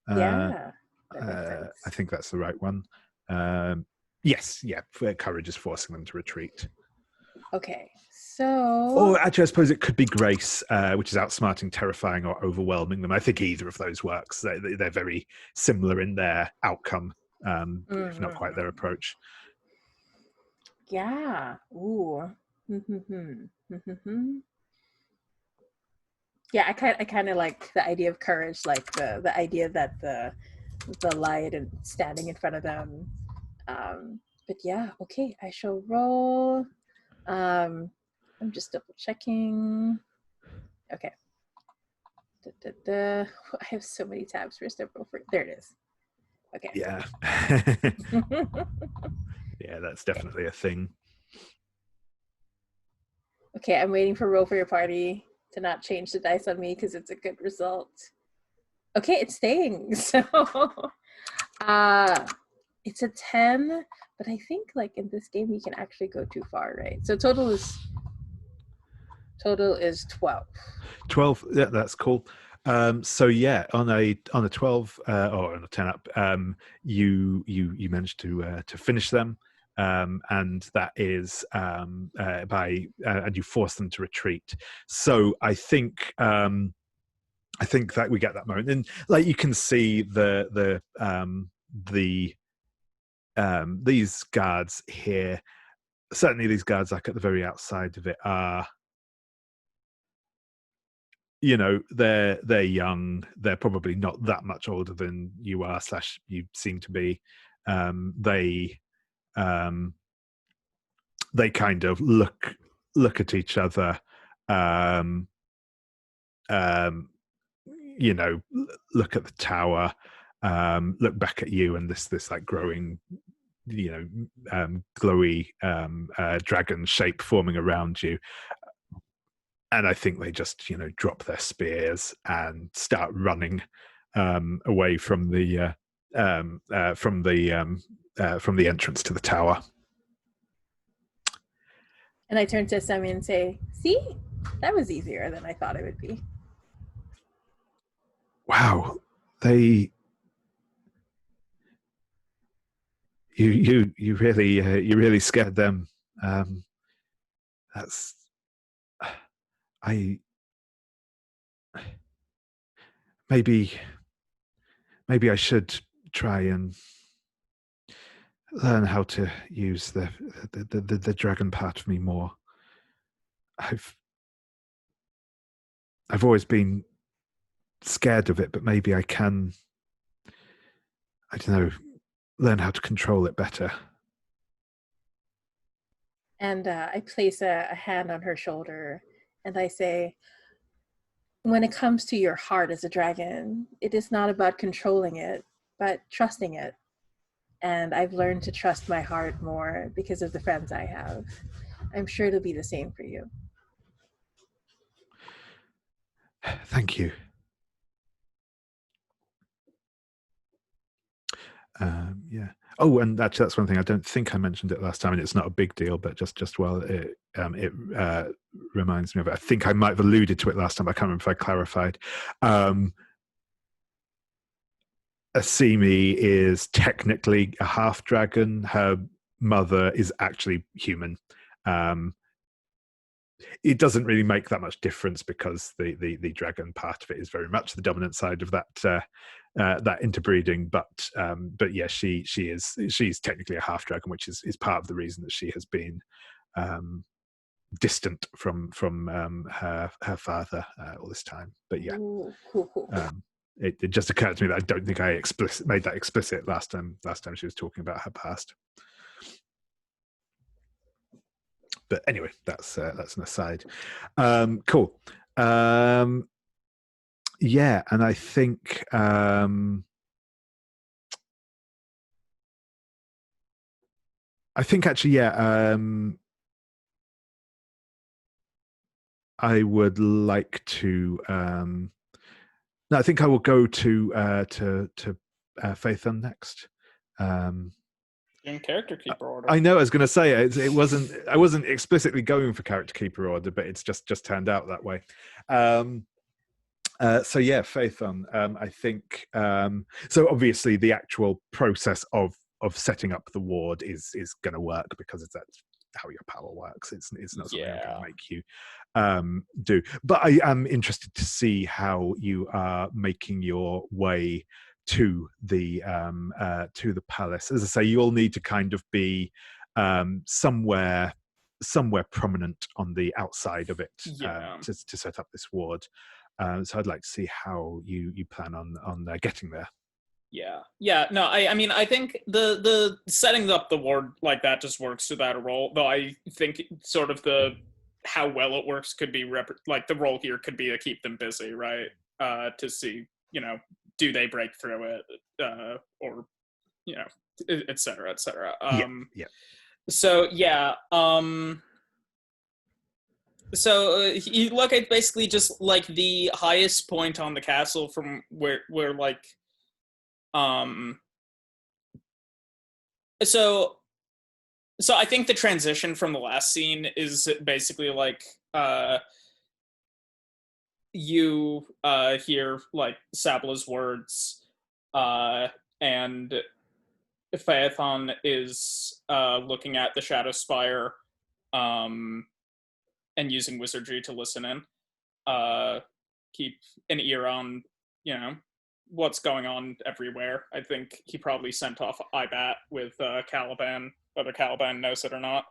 Yeah, that makes sense. I think that's the right one. Yes, yeah, courage is forcing them to retreat. Okay, so... Or actually, I suppose it could be grace, which is outsmarting, terrifying, or overwhelming them. I think either of those works. They're very similar in their outcome, if not quite their approach. Yeah. Ooh. Yeah, I kind of like the idea of courage, like the idea that the light and standing in front of them. But yeah, okay, I shall roll. I'm just double checking. Okay. I have so many tabs for several. There it is. Okay. Yeah. Yeah, that's definitely a thing. Okay, I'm waiting for roll for your party to not change the dice on me because it's a good result. Okay, it's staying. So it's a 10, but I think like in this game you can actually go too far, right? So total is 12. 12, yeah, that's cool. So yeah, on a 12 or on a 10 up, you managed to finish them, and that is by and you force them to retreat. So I think that we get that moment, and like you can see these guards here. Certainly, these guards, like at the very outside of it, are, you know, they're young. They're probably not that much older than you are / you seem to be. They kind of look at each other, you know, look at the tower, look back at you, and this like growing, you know, glowy dragon shape forming around you. And I think they just, you know, drop their spears and start running away from the entrance to the tower. And I turn to Semi and say, "See, that was easier than I thought it would be." Wow, you really scared them. That's maybe I should try and learn how to use the dragon part of me more. I've always been scared of it, but maybe I can, I don't know, learn how to control it better. And I place a hand on her shoulder and I say, when it comes to your heart as a dragon, it is not about controlling it, but trusting it. And I've learned to trust my heart more because of the friends I have. I'm sure it'll be the same for you. Thank you. Yeah. Oh, and actually, that's one thing. I don't think I mentioned it last time, and it's not a big deal, but just while it reminds me of it. I think I might have alluded to it last time. I can't remember if I clarified. Asimi is technically a half dragon. Her mother is actually human. It doesn't really make that much difference because the dragon part of it is very much the dominant side of that interbreeding. But yeah, she's technically a half dragon, which is part of the reason that she has been distant from her father all this time. But yeah, Ooh, cool. it just occurred to me that I don't think I made that explicit last time she was talking about her past. But anyway, that's an aside. Cool. Yeah, and I think actually, yeah. I would like to. No, I think I will go to Phaethon next. In character keeper order. I know. I was going to say it wasn't. I wasn't explicitly going for character keeper order, but it's just turned out that way. So yeah, Phaethon. I think. So obviously, the actual process of setting up the ward is going to work because that's how your power works. It's not something I'm going to make you do. But I am interested to see how you are making your way to the palace. As I say, you all need to kind of be somewhere prominent on the outside of it to set up this ward. So I'd like to see how you plan on getting there. Yeah. No, I mean, I think the setting up the ward like that just works without a role. Though I think sort of how well it works could be like the role here could be to keep them busy, right? To see, do they break through it, or et cetera, et cetera. Yeah. So yeah. So you look at basically just like the highest point on the castle from where like so I think the transition from the last scene is basically like you hear like Sabila's words, and Phaethon is looking at the Shadow Spire and using wizardry to listen in. Keep an ear on, what's going on everywhere. I think he probably sent off Ibat with Kalliban, whether Kalliban knows it or not.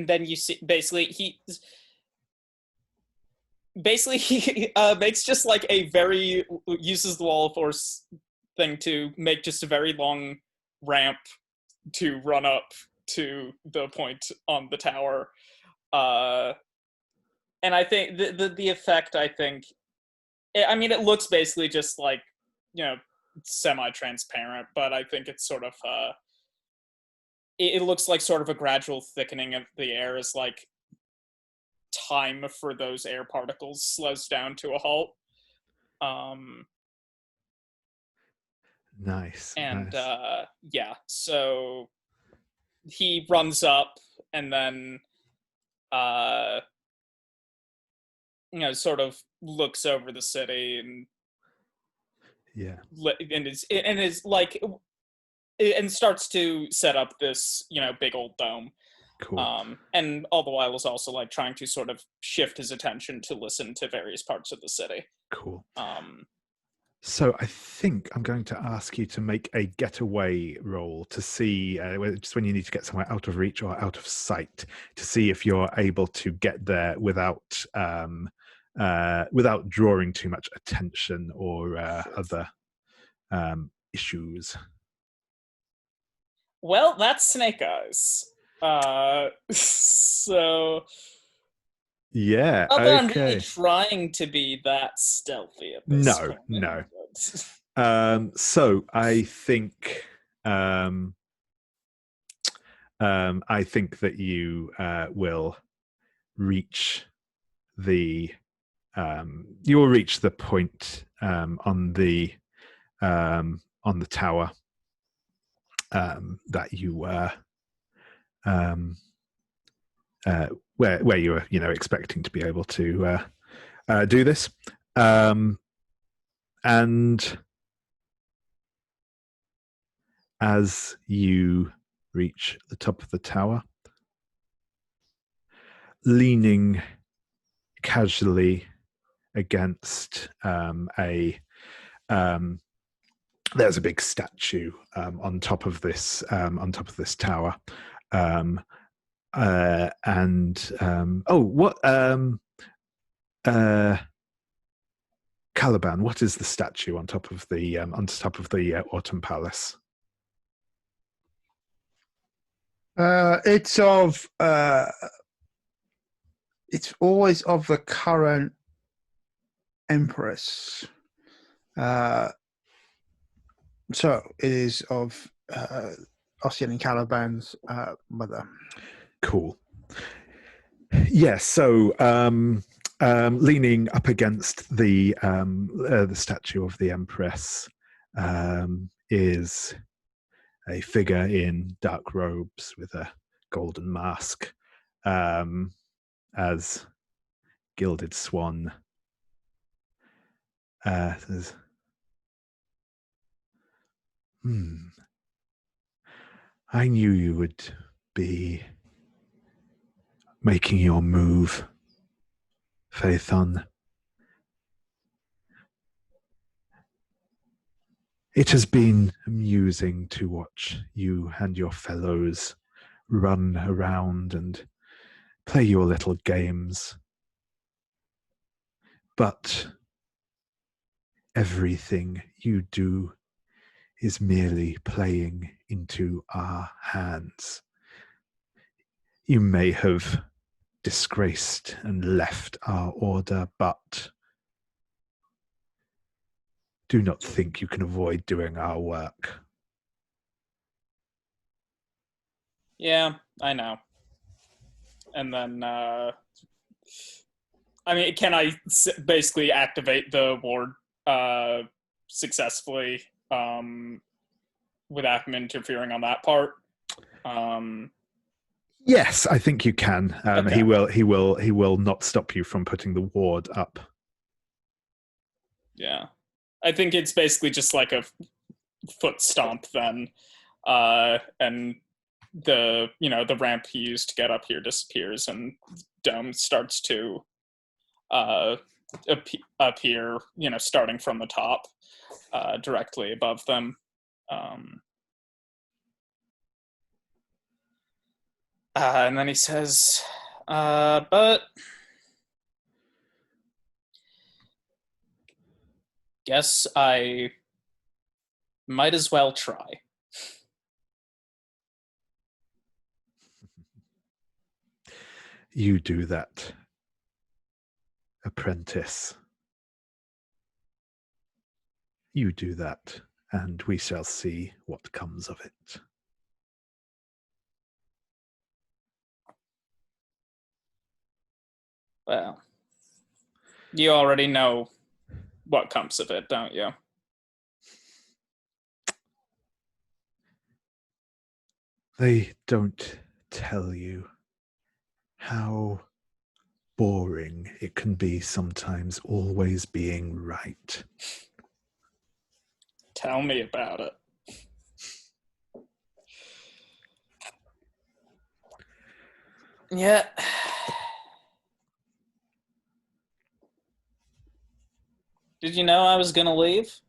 Then you see basically he makes just like uses the wall of force thing to make just a very long ramp to run up to the point on the tower. And I think the effect, it looks basically just like, semi-transparent, but I think it's sort of, it looks like sort of a gradual thickening of the air as like time for those air particles slows down to a halt. Nice. And nice. Yeah, so he runs up and then sort of looks over the city and and starts to set up this big old dome. Cool. And all the while is also like trying to sort of shift his attention to listen to various parts of the city. Cool. So I think I'm going to ask you to make a getaway roll to see just when you need to get somewhere out of reach or out of sight, to see if you're able to get there without drawing too much attention or other issues. Well, that's Snake Eyes. So yeah, not that I'm really trying to be that stealthy at this point. No. So I think that you will reach the point on the tower that you where you were, expecting to be able to do this. And as you reach the top of the tower, leaning casually against there's a big statue on top of this tower, Kalliban, what is the statue on top of the Autumn Palace? It's always of the current Empress. So it is of Ossian and Caliban's mother. Cool. Yes. So leaning up against the statue of the Empress is a figure in dark robes with a golden mask, as Gilded Swan says, I knew you would be making your move, Phaethon. It has been amusing to watch you and your fellows run around and play your little games. But everything you do is merely playing into our hands. You may have disgraced and left our order, but do not think you can avoid doing our work. Yeah, I know. And then, can I basically activate the ward successfully without him interfering on that part? Yes, I think you can. Okay. He will not stop you from putting the ward up. Yeah. I think it's basically just like a foot stomp then. And the ramp he used to get up here disappears and Dome starts to appear, starting from the top, directly above them. And then he says, but guess I might as well try. You do that, apprentice. You do that, and we shall see what comes of it. Well, you already know what comes of it, don't you? They don't tell you how boring it can be sometimes, always being right. Tell me about it. Yeah. Did you know I was gonna leave?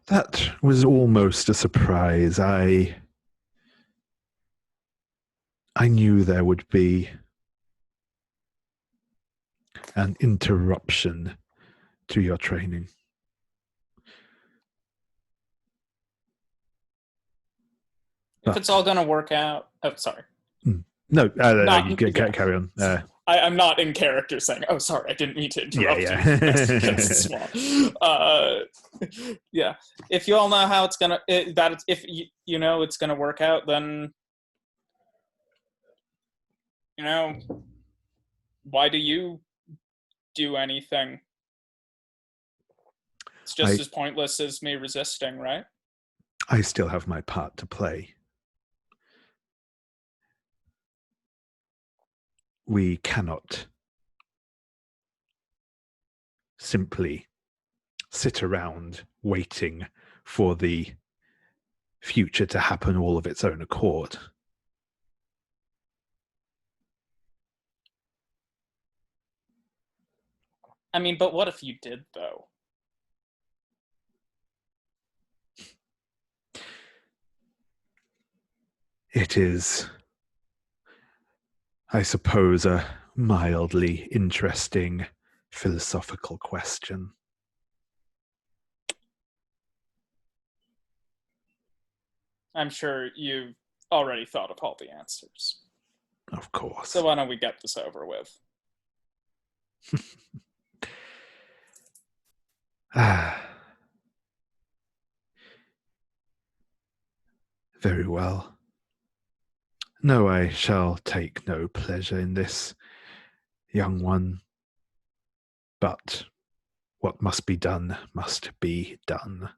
That was almost a surprise. I knew there would be an interruption to your training. If it's all gonna work out. Oh, sorry. No, you can carry on. I'm not in character saying, "Oh, sorry, I didn't mean to interrupt Yeah. you." That's small. Yeah. If you all know how it's gonna, if you know it's gonna work out, then why do you do anything? It's just as pointless as me resisting, right? I still have my part to play. We cannot simply sit around waiting for the future to happen all of its own accord. I mean, but what if you did, though? It is, I suppose, a mildly interesting philosophical question. I'm sure you've already thought of all the answers. Of course. So why don't we get this over with? Very well. No, I shall take no pleasure in this, young one. But what must be done must be done.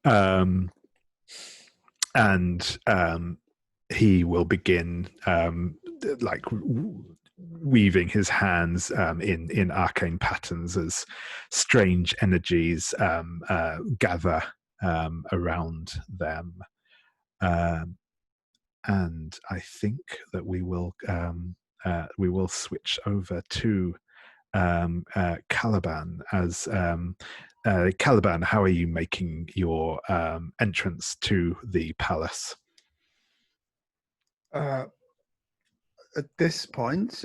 And he will begin weaving his hands in arcane patterns as strange energies gather around them. And I think that we will switch over to Kalliban. As Kalliban, how are you making your entrance to the palace? At this point,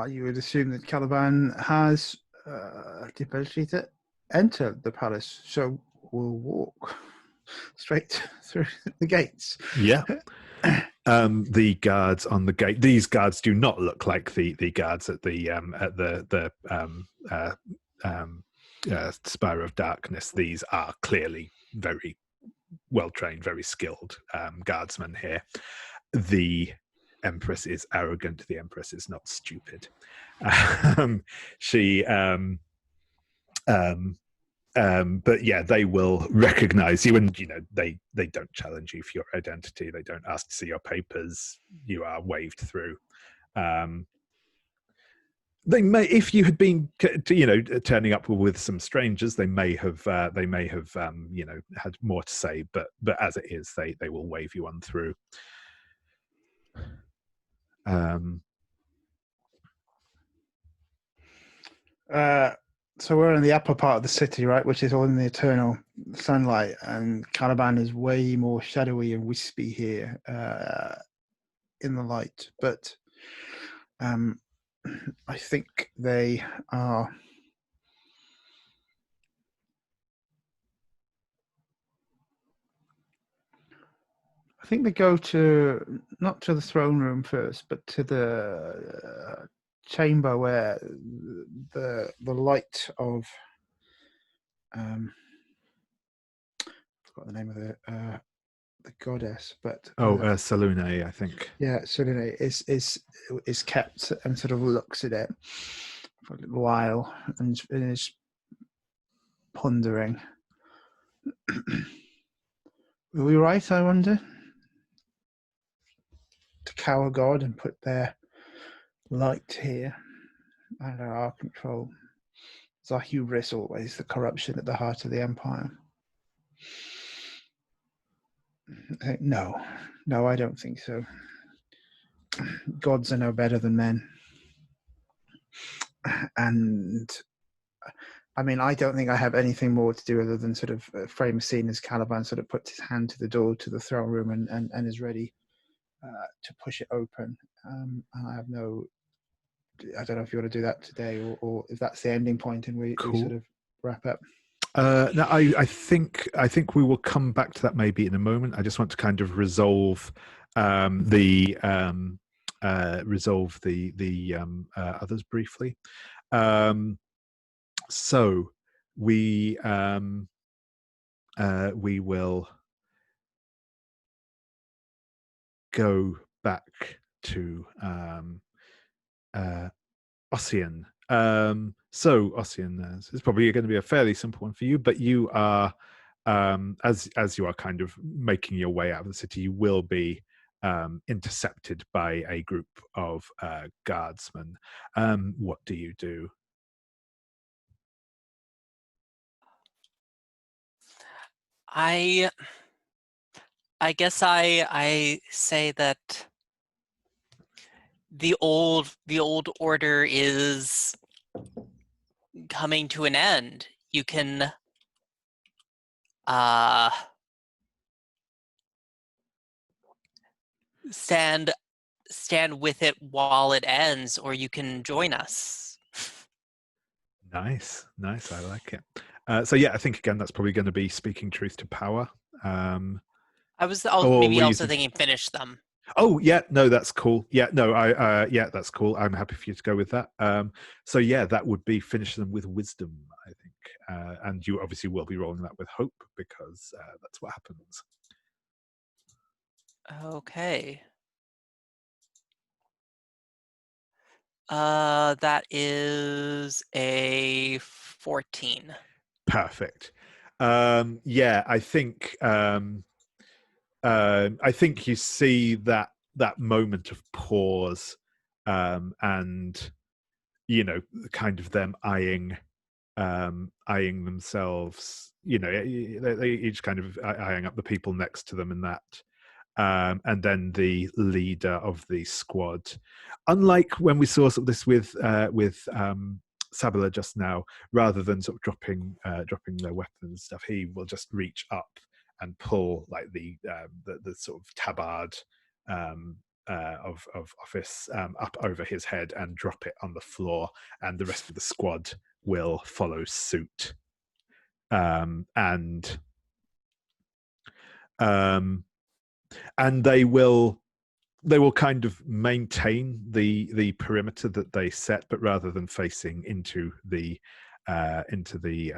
you would assume that Caliban has the ability to enter the palace, so we'll walk straight through the gates. Yeah. The guards on the gate. These guards do not look like the guards at the Spire of Darkness. These are clearly very well trained, very skilled guardsmen here. The Empress is arrogant. The Empress is not stupid. But yeah, they will recognize you, and they don't challenge you for your identity. They don't ask to see your papers. You are waved through. They may, if you had been, turning up with some strangers, they may have, had more to say. But as it is, they will wave you on through. So we're in the upper part of the city, right, which is all in the eternal sunlight, and Caliban is way more shadowy and wispy here in the light. But I think they are. I think they go to not to the throne room first, but to the chamber where the light of I forgot the name of the goddess, but Salune, I think. Yeah, Salune is kept and sort of looks at it for a little while and is pondering. Were we right, I wonder, to cower God and put their light here under our control? Is our hubris always the corruption at the heart of the empire? No, I don't think so. Gods are no better than men. And I mean, I don't think I have anything more to do other than sort of frame a scene as Caliban sort of puts his hand to the door to the throne room and is ready to push it open. And I have I don't know if you want to do that today or if that's the ending point and we sort of wrap up. No, I think we will come back to that maybe in a moment. I just want to kind of resolve the others briefly. So we will go back to Ossian So, Ossian, this is probably going to be a fairly simple one for you, but you are, as you are kind of making your way out of the city, you will be intercepted by a group of guardsmen. What do you do? I guess I say that the old order is coming to an end. You can stand with it while it ends, or you can join us. Nice. I like it. So yeah, I think again that's probably going to be speaking truth to power. I was or maybe were you also thinking finish them. Oh yeah, no, that's cool. Yeah, no, yeah, that's cool. I'm happy for you to go with that. So yeah, that would be finish them with wisdom, I think, and you obviously will be rolling that with hope because that's what happens. Okay. That is a 14. Perfect. Yeah, I think you see that moment of pause, and kind of them eyeing themselves, they each kind of eyeing up the people next to them, and that and then the leader of the squad, unlike when we saw sort of this with Sabila just now, rather than sort of dropping their weapons and stuff, he will just reach up and pull like the sort of tabard of office up over his head and drop it on the floor, and the rest of the squad will follow suit. And they will kind of maintain the perimeter that they set, but rather than facing into the undercity,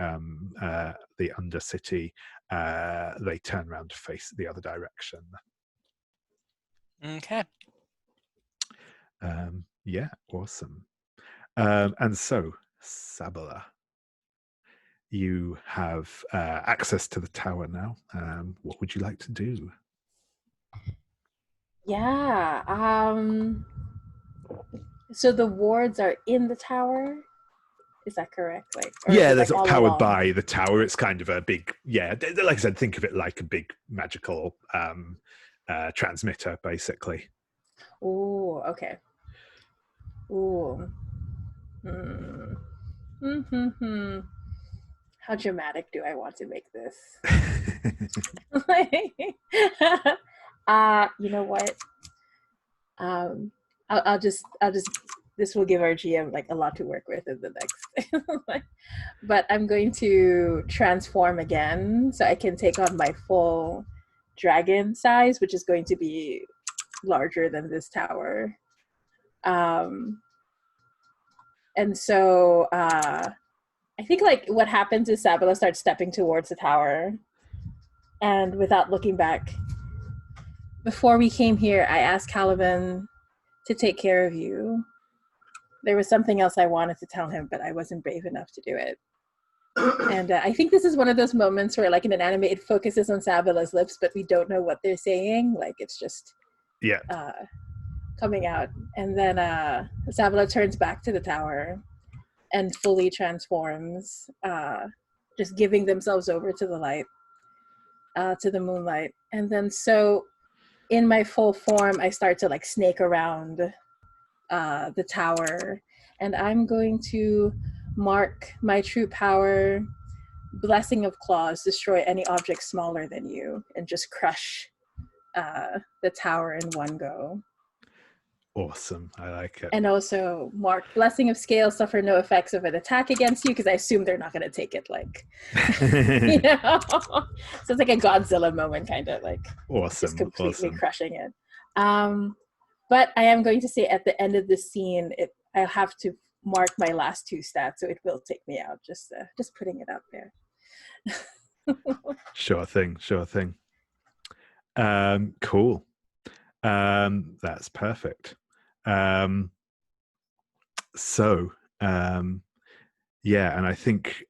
they turn around to face the other direction. Okay. Yeah, awesome. And so, Sabila, you have access to the tower now. What would you like to do? Yeah. So the wards are in the tower. Is that correct? Like, or Yeah, is it they're like sort of all powered along? by the tower. It's kind of a big, like I said, think of it like a big magical transmitter, basically. Ooh, okay. Ooh. How dramatic do I want to make this? You know what? I'll just this will give our GM like a lot to work with in the next. But I'm going to transform again so I can take on my full dragon size, which is going to be larger than this tower. And so I think like what happens is Sabila starts stepping towards the tower, and without looking back, before we came here, I asked Kalliban to take care of you. There was something else I wanted to tell him, but I wasn't brave enough to do it. And I think this is one of those moments where, like in an anime, it focuses on Sabila's lips, but we don't know what they're saying. Like it's just coming out. And then Sabila turns back to the tower and fully transforms, just giving themselves over to the light, to the moonlight. And then so in my full form, I start to like snake around the tower, and I'm going to mark my true power, Blessing of Claws, destroy any object smaller than you, and just crush the tower in one go. Awesome, I like it. And also mark Blessing of Scale, suffer no effects of an attack against you, because I assume they're not going to take it like, you know? So it's like a Godzilla moment, kind of like awesome, just completely crushing it. But I am going to say at the end of the scene, I'll have to mark my last 2 stats, so it will take me out. Just putting it out there. Sure thing. Cool. That's perfect. So Yeah, and I think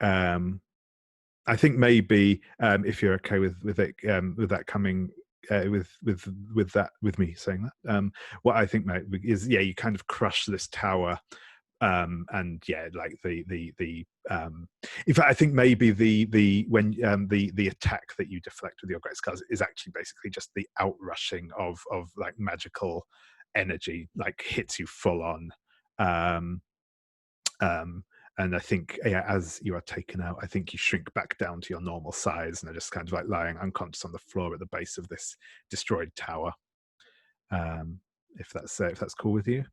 maybe if you're okay with it with that coming with me saying that, what I think is you kind of crush this tower, and like the in fact I think maybe the when the attack that you deflect with your Greyscale is actually basically just the outrushing of like magical energy, like hits you full on. And I think as you are taken out, I think you shrink back down to your normal size and are just kind of like lying unconscious on the floor at the base of this destroyed tower. If that's cool with you.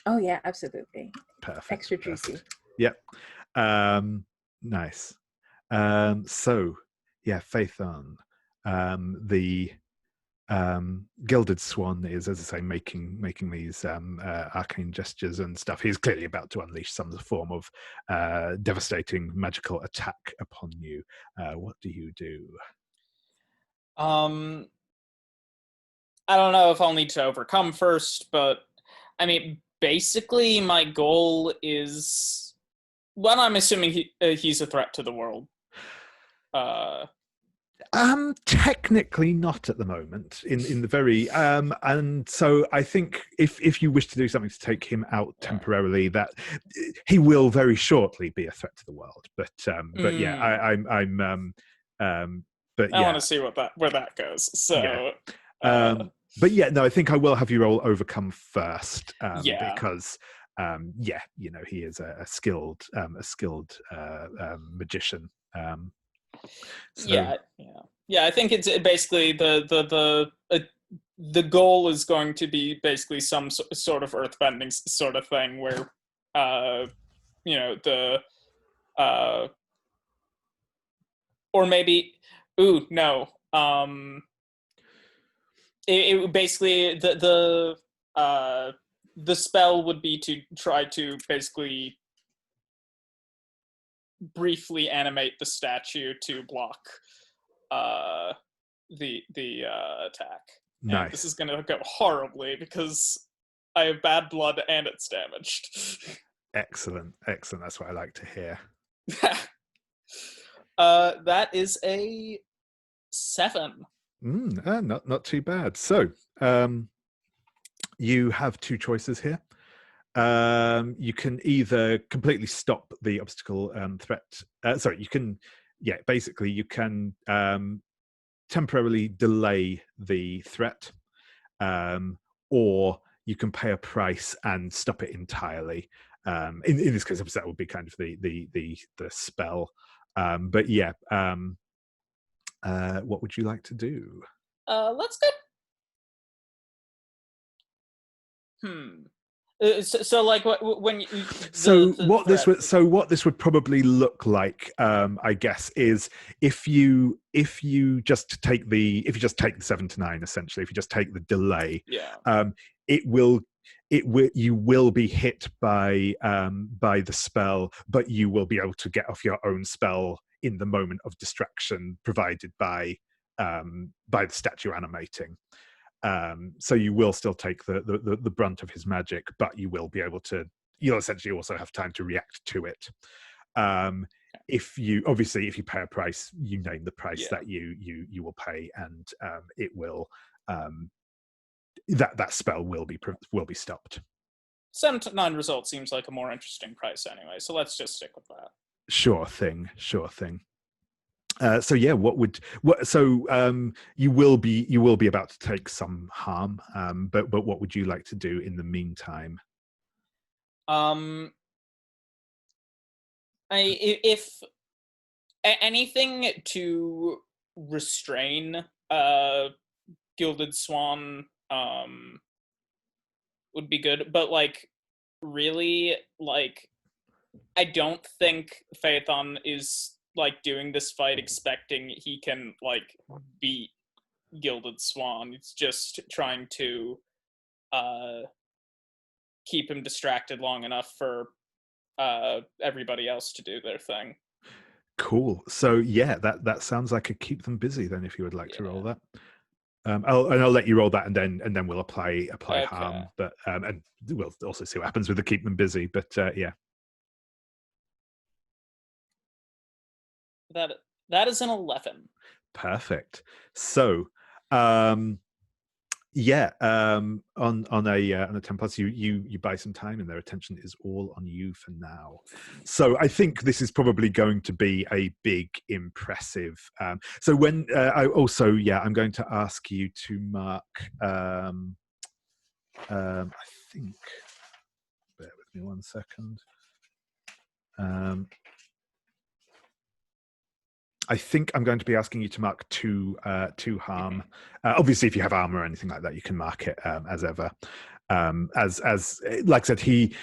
Oh yeah, absolutely. Perfect. Extra juicy. Yep. Nice. So yeah, Phaethon, the Gilded Swan is, as I say, making these arcane gestures and stuff. He's clearly about to unleash some form of devastating magical attack upon you. What do you do? I don't know if I'll need to overcome first, but I mean, basically, my goal is. Well, I'm assuming he's a threat to the world. Technically not at the moment. In the very and so I think if you wish to do something to take him out temporarily, that he will very shortly be a threat to the world. But yeah, but I want to see where that goes. So. Yeah. But yeah, no, I think I will have you roll overcome first. Because he is a skilled magician. I think it's basically the goal is going to be basically some sort of earthbending sort of thing where or maybe it basically the spell would be to try to basically briefly animate the statue to block the attack. Nice. And this is going to go horribly because I have bad blood and it's damaged. Excellent. That's what I like to hear. That is a 7. Not too bad. So you have two choices here. You can either completely stop the obstacle threat. You can temporarily delay the threat, or you can pay a price and stop it entirely. In this case, obviously, that would be kind of the spell. But yeah, what would you like to do? Let's go. So like when you, what this would probably look like, I guess, is if you just take the 7 to 9, essentially, if you just take the delay, you will be hit by the spell, but you will be able to get off your own spell in the moment of distraction provided by the statue animating. So you will still take the brunt of his magic, but you will be able to. You'll essentially also have time to react to it. If you pay a price, you name the price that you will pay, and it will that spell will be stopped. 7 to 9 result seems like a more interesting price anyway, so let's just stick with that. Sure thing. So yeah, you will be about to take some harm, but what would you like to do in the meantime? If anything to restrain Gilded Swan would be good, but like really, like I don't think Phaethon is like doing this fight expecting he can like beat Gilded Swan. It's just trying to keep him distracted long enough for everybody else to do their thing. Cool. So yeah, that sounds like a keep them busy then, if you would like to roll that. I'll let you roll that, and then we'll apply harm, but and we'll also see what happens with the keep them busy. But yeah. That is an 11. Perfect. So, on a 10 plus, you buy some time, and their attention is all on you for now. So I think this is probably going to be a big, impressive. So when I'm going to ask you to mark. I think. Bear with me 1 second. I think I'm going to be asking you to mark two harm. Obviously, if you have armor or anything like that, you can mark it as ever. As like I said, he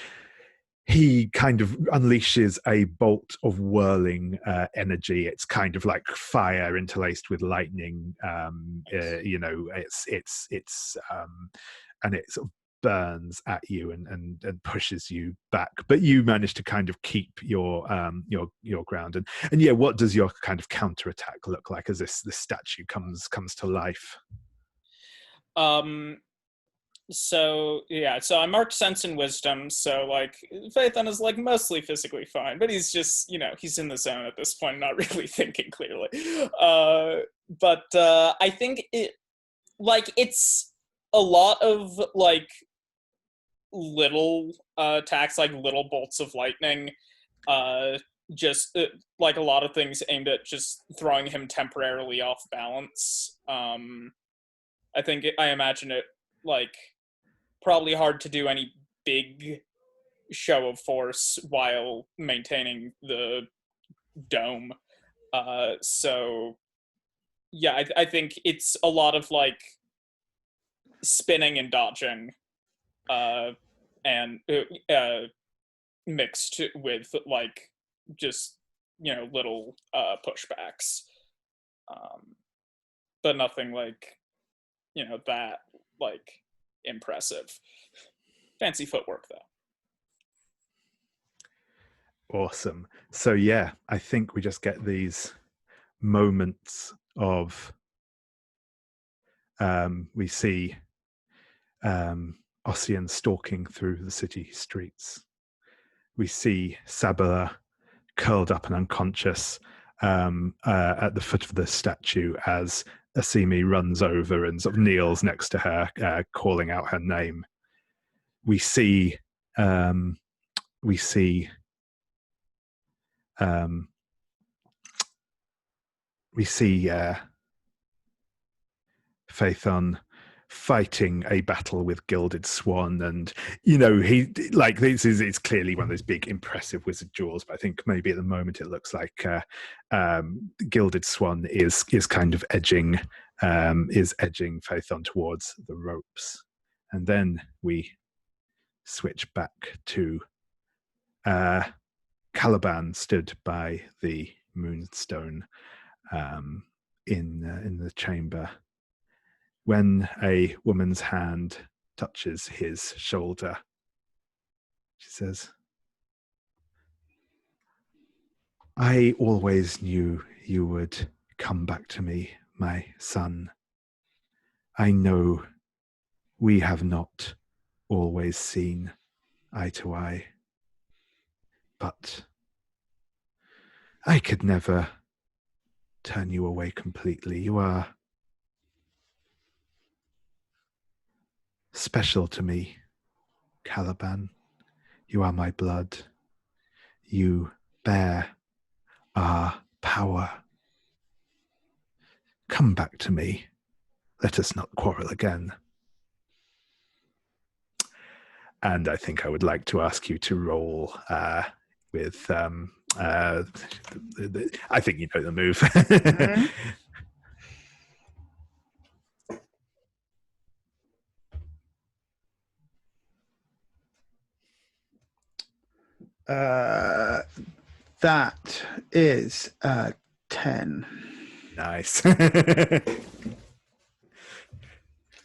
kind of unleashes a bolt of whirling energy. It's kind of like fire interlaced with lightning. It's and it sort of burns at you and pushes you back, but you manage to kind of keep your ground. And what does your kind of counterattack look like as this statue comes to life? So I marked sense and wisdom, so like Phaethon is like mostly physically fine, but he's just, he's in the zone at this point, not really thinking clearly. But I think it's a lot of like little attacks, like little bolts of lightning, just like a lot of things aimed at just throwing him temporarily off balance. I imagine it like probably hard to do any big show of force while maintaining the dome. I think it's a lot of like spinning and dodging, and mixed with like just little pushbacks, but nothing like that like impressive. Fancy footwork though. Awesome. So I think we just get these moments of we see Ossian stalking through the city streets. We see Sabila curled up and unconscious at the foot of the statue as Asimi runs over and sort of kneels next to her, calling out her name. We see Phaethon fighting a battle with Gilded Swan, and he like it's clearly one of those big impressive wizard duels, but I think maybe at the moment it looks like Gilded Swan is kind of edging Phaethon towards the ropes. And then we switch back to Kalliban stood by the moonstone in the chamber. When a woman's hand touches his shoulder, she says, "I always knew you would come back to me, my son. I know we have not always seen eye to eye, but I could never turn you away completely. You are special to me, Kalliban. You are my blood. You bear our power. Come back to me. Let us not quarrel again." And I think I would like to ask you to roll with... I think you know the move. Mm-hmm. That is 10. Nice.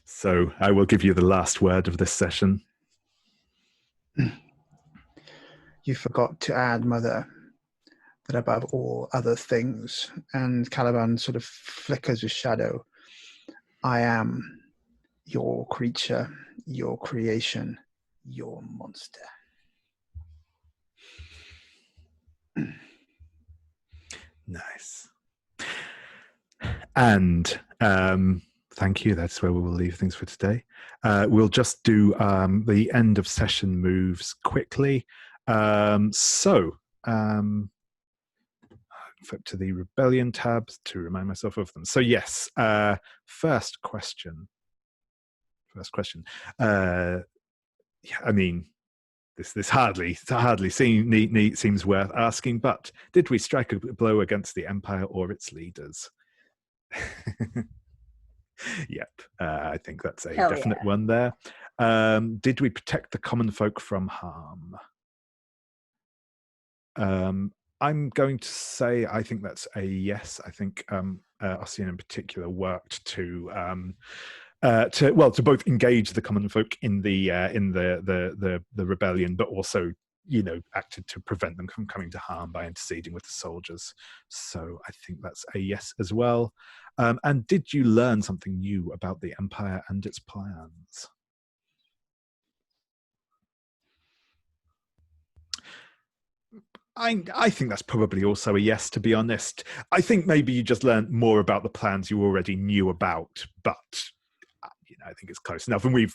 So I will give you the last word of this session. You forgot to add, Mother, that above all other things, and Kalliban sort of flickers his shadow, I am your creature, your creation, your monster. Nice. And thank you. That's where we will leave things for today. We'll just do the end of session moves quickly. Flip to the Rebellion tab to remind myself of them. So yes, first question. I mean, this hardly seems worth asking, but did we strike a blow against the Empire or its leaders? Yep, I think that's a Hell definite yeah. one there. Did we protect the common folk from harm? I'm going to say I think that's a yes. I think Ossian in particular worked to both engage the common folk in the rebellion, but also acted to prevent them from coming to harm by interceding with the soldiers. So I think that's a yes as well. And did you learn something new about the Empire and its plans? I think that's probably also a yes, to be honest. I think maybe you just learned more about the plans you already knew about, but I think it's close enough. And we've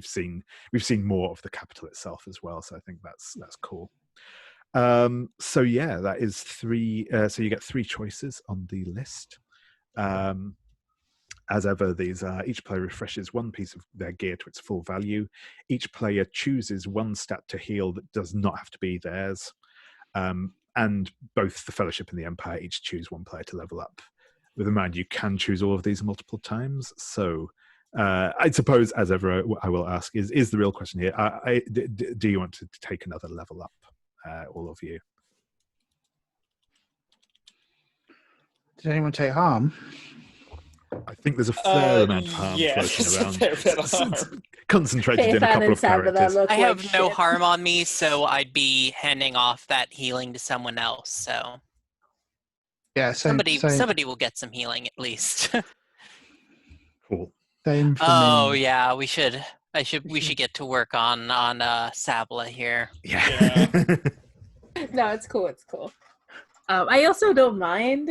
seen more of the capital itself as well. So I think that's cool. So yeah, that is 3. So you get 3 choices on the list. As ever, these each player refreshes 1 piece of their gear to its full value. Each player chooses 1 stat to heal that does not have to be theirs. And both the Fellowship and the Empire each choose 1 player to level up. With in mind, you can choose all of these multiple times. So I suppose, as ever, I will ask, is the real question here, do you want to take another level up, all of you? Did anyone take harm? I think there's a fair amount of harm floating around. A fair bit of harm. Concentrated in a Phaethon couple and of Sabila characters. look I like have no shit. harm on me, so I'd be handing off that healing to someone else. So Yeah, somebody will get some healing at least. Cool. Same for Oh me. yeah, we should get to work on Sabila here. Yeah. No, it's cool. It's cool. I also don't mind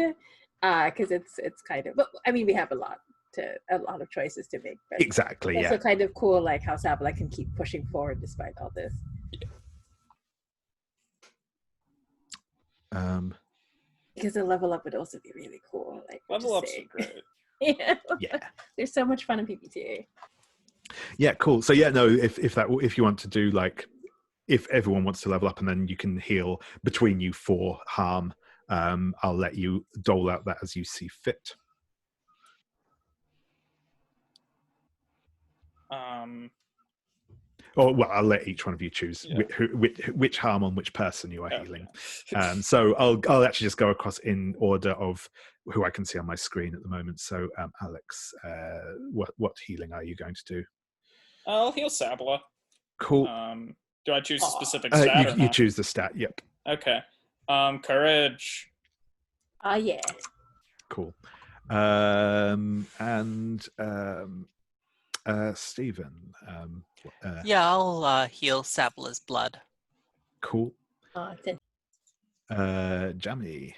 because it's kind of. But I mean, we have a lot of choices to make. But Exactly. it's Yeah. also kind of cool, like how Sabila can keep pushing forward despite all this. Because a level up would also be really cool. Like Level ups are great. Yeah. Yeah. There's so much fun in PPTA. Yeah. Cool. So yeah, no. If you want to do if everyone wants to level up and then you can heal between you for harm, I'll let you dole out that as you see fit. Or I'll let each one of you choose which harm on which person you are healing. So I'll actually just go across in order of who I can see on my screen at the moment. So Alex, what healing are you going to do? I'll heal Sabila. Cool. Do I choose a specific stat or you not? choose the stat. Yep. Okay. Courage. Yeah. Cool. Stephen. Yeah, I'll heal Sabila's blood. Cool. It's Jamie.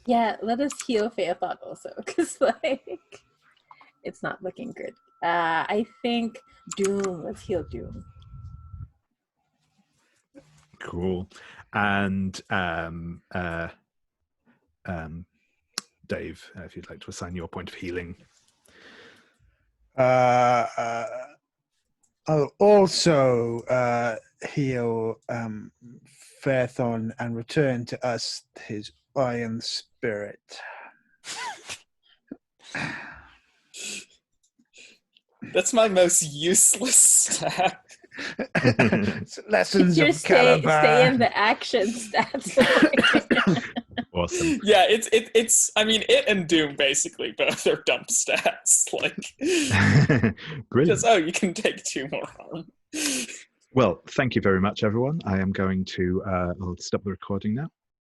Yeah, let us heal Phaethon also, because it's not looking good. I think Doom. Let's heal Doom. Cool. And Dave, if you'd like to assign your point of healing. I'll also heal Phaethon and return to us his iron spirit. That's my most useless stat. Lessons of Stay Kalliban. in the action stats. Awesome. Yeah, it's. I mean, it and Doom basically both are dump stats. Brilliant. Just you can take 2 more harm. Well, thank you very much, everyone. I am going to I'll stop the recording now.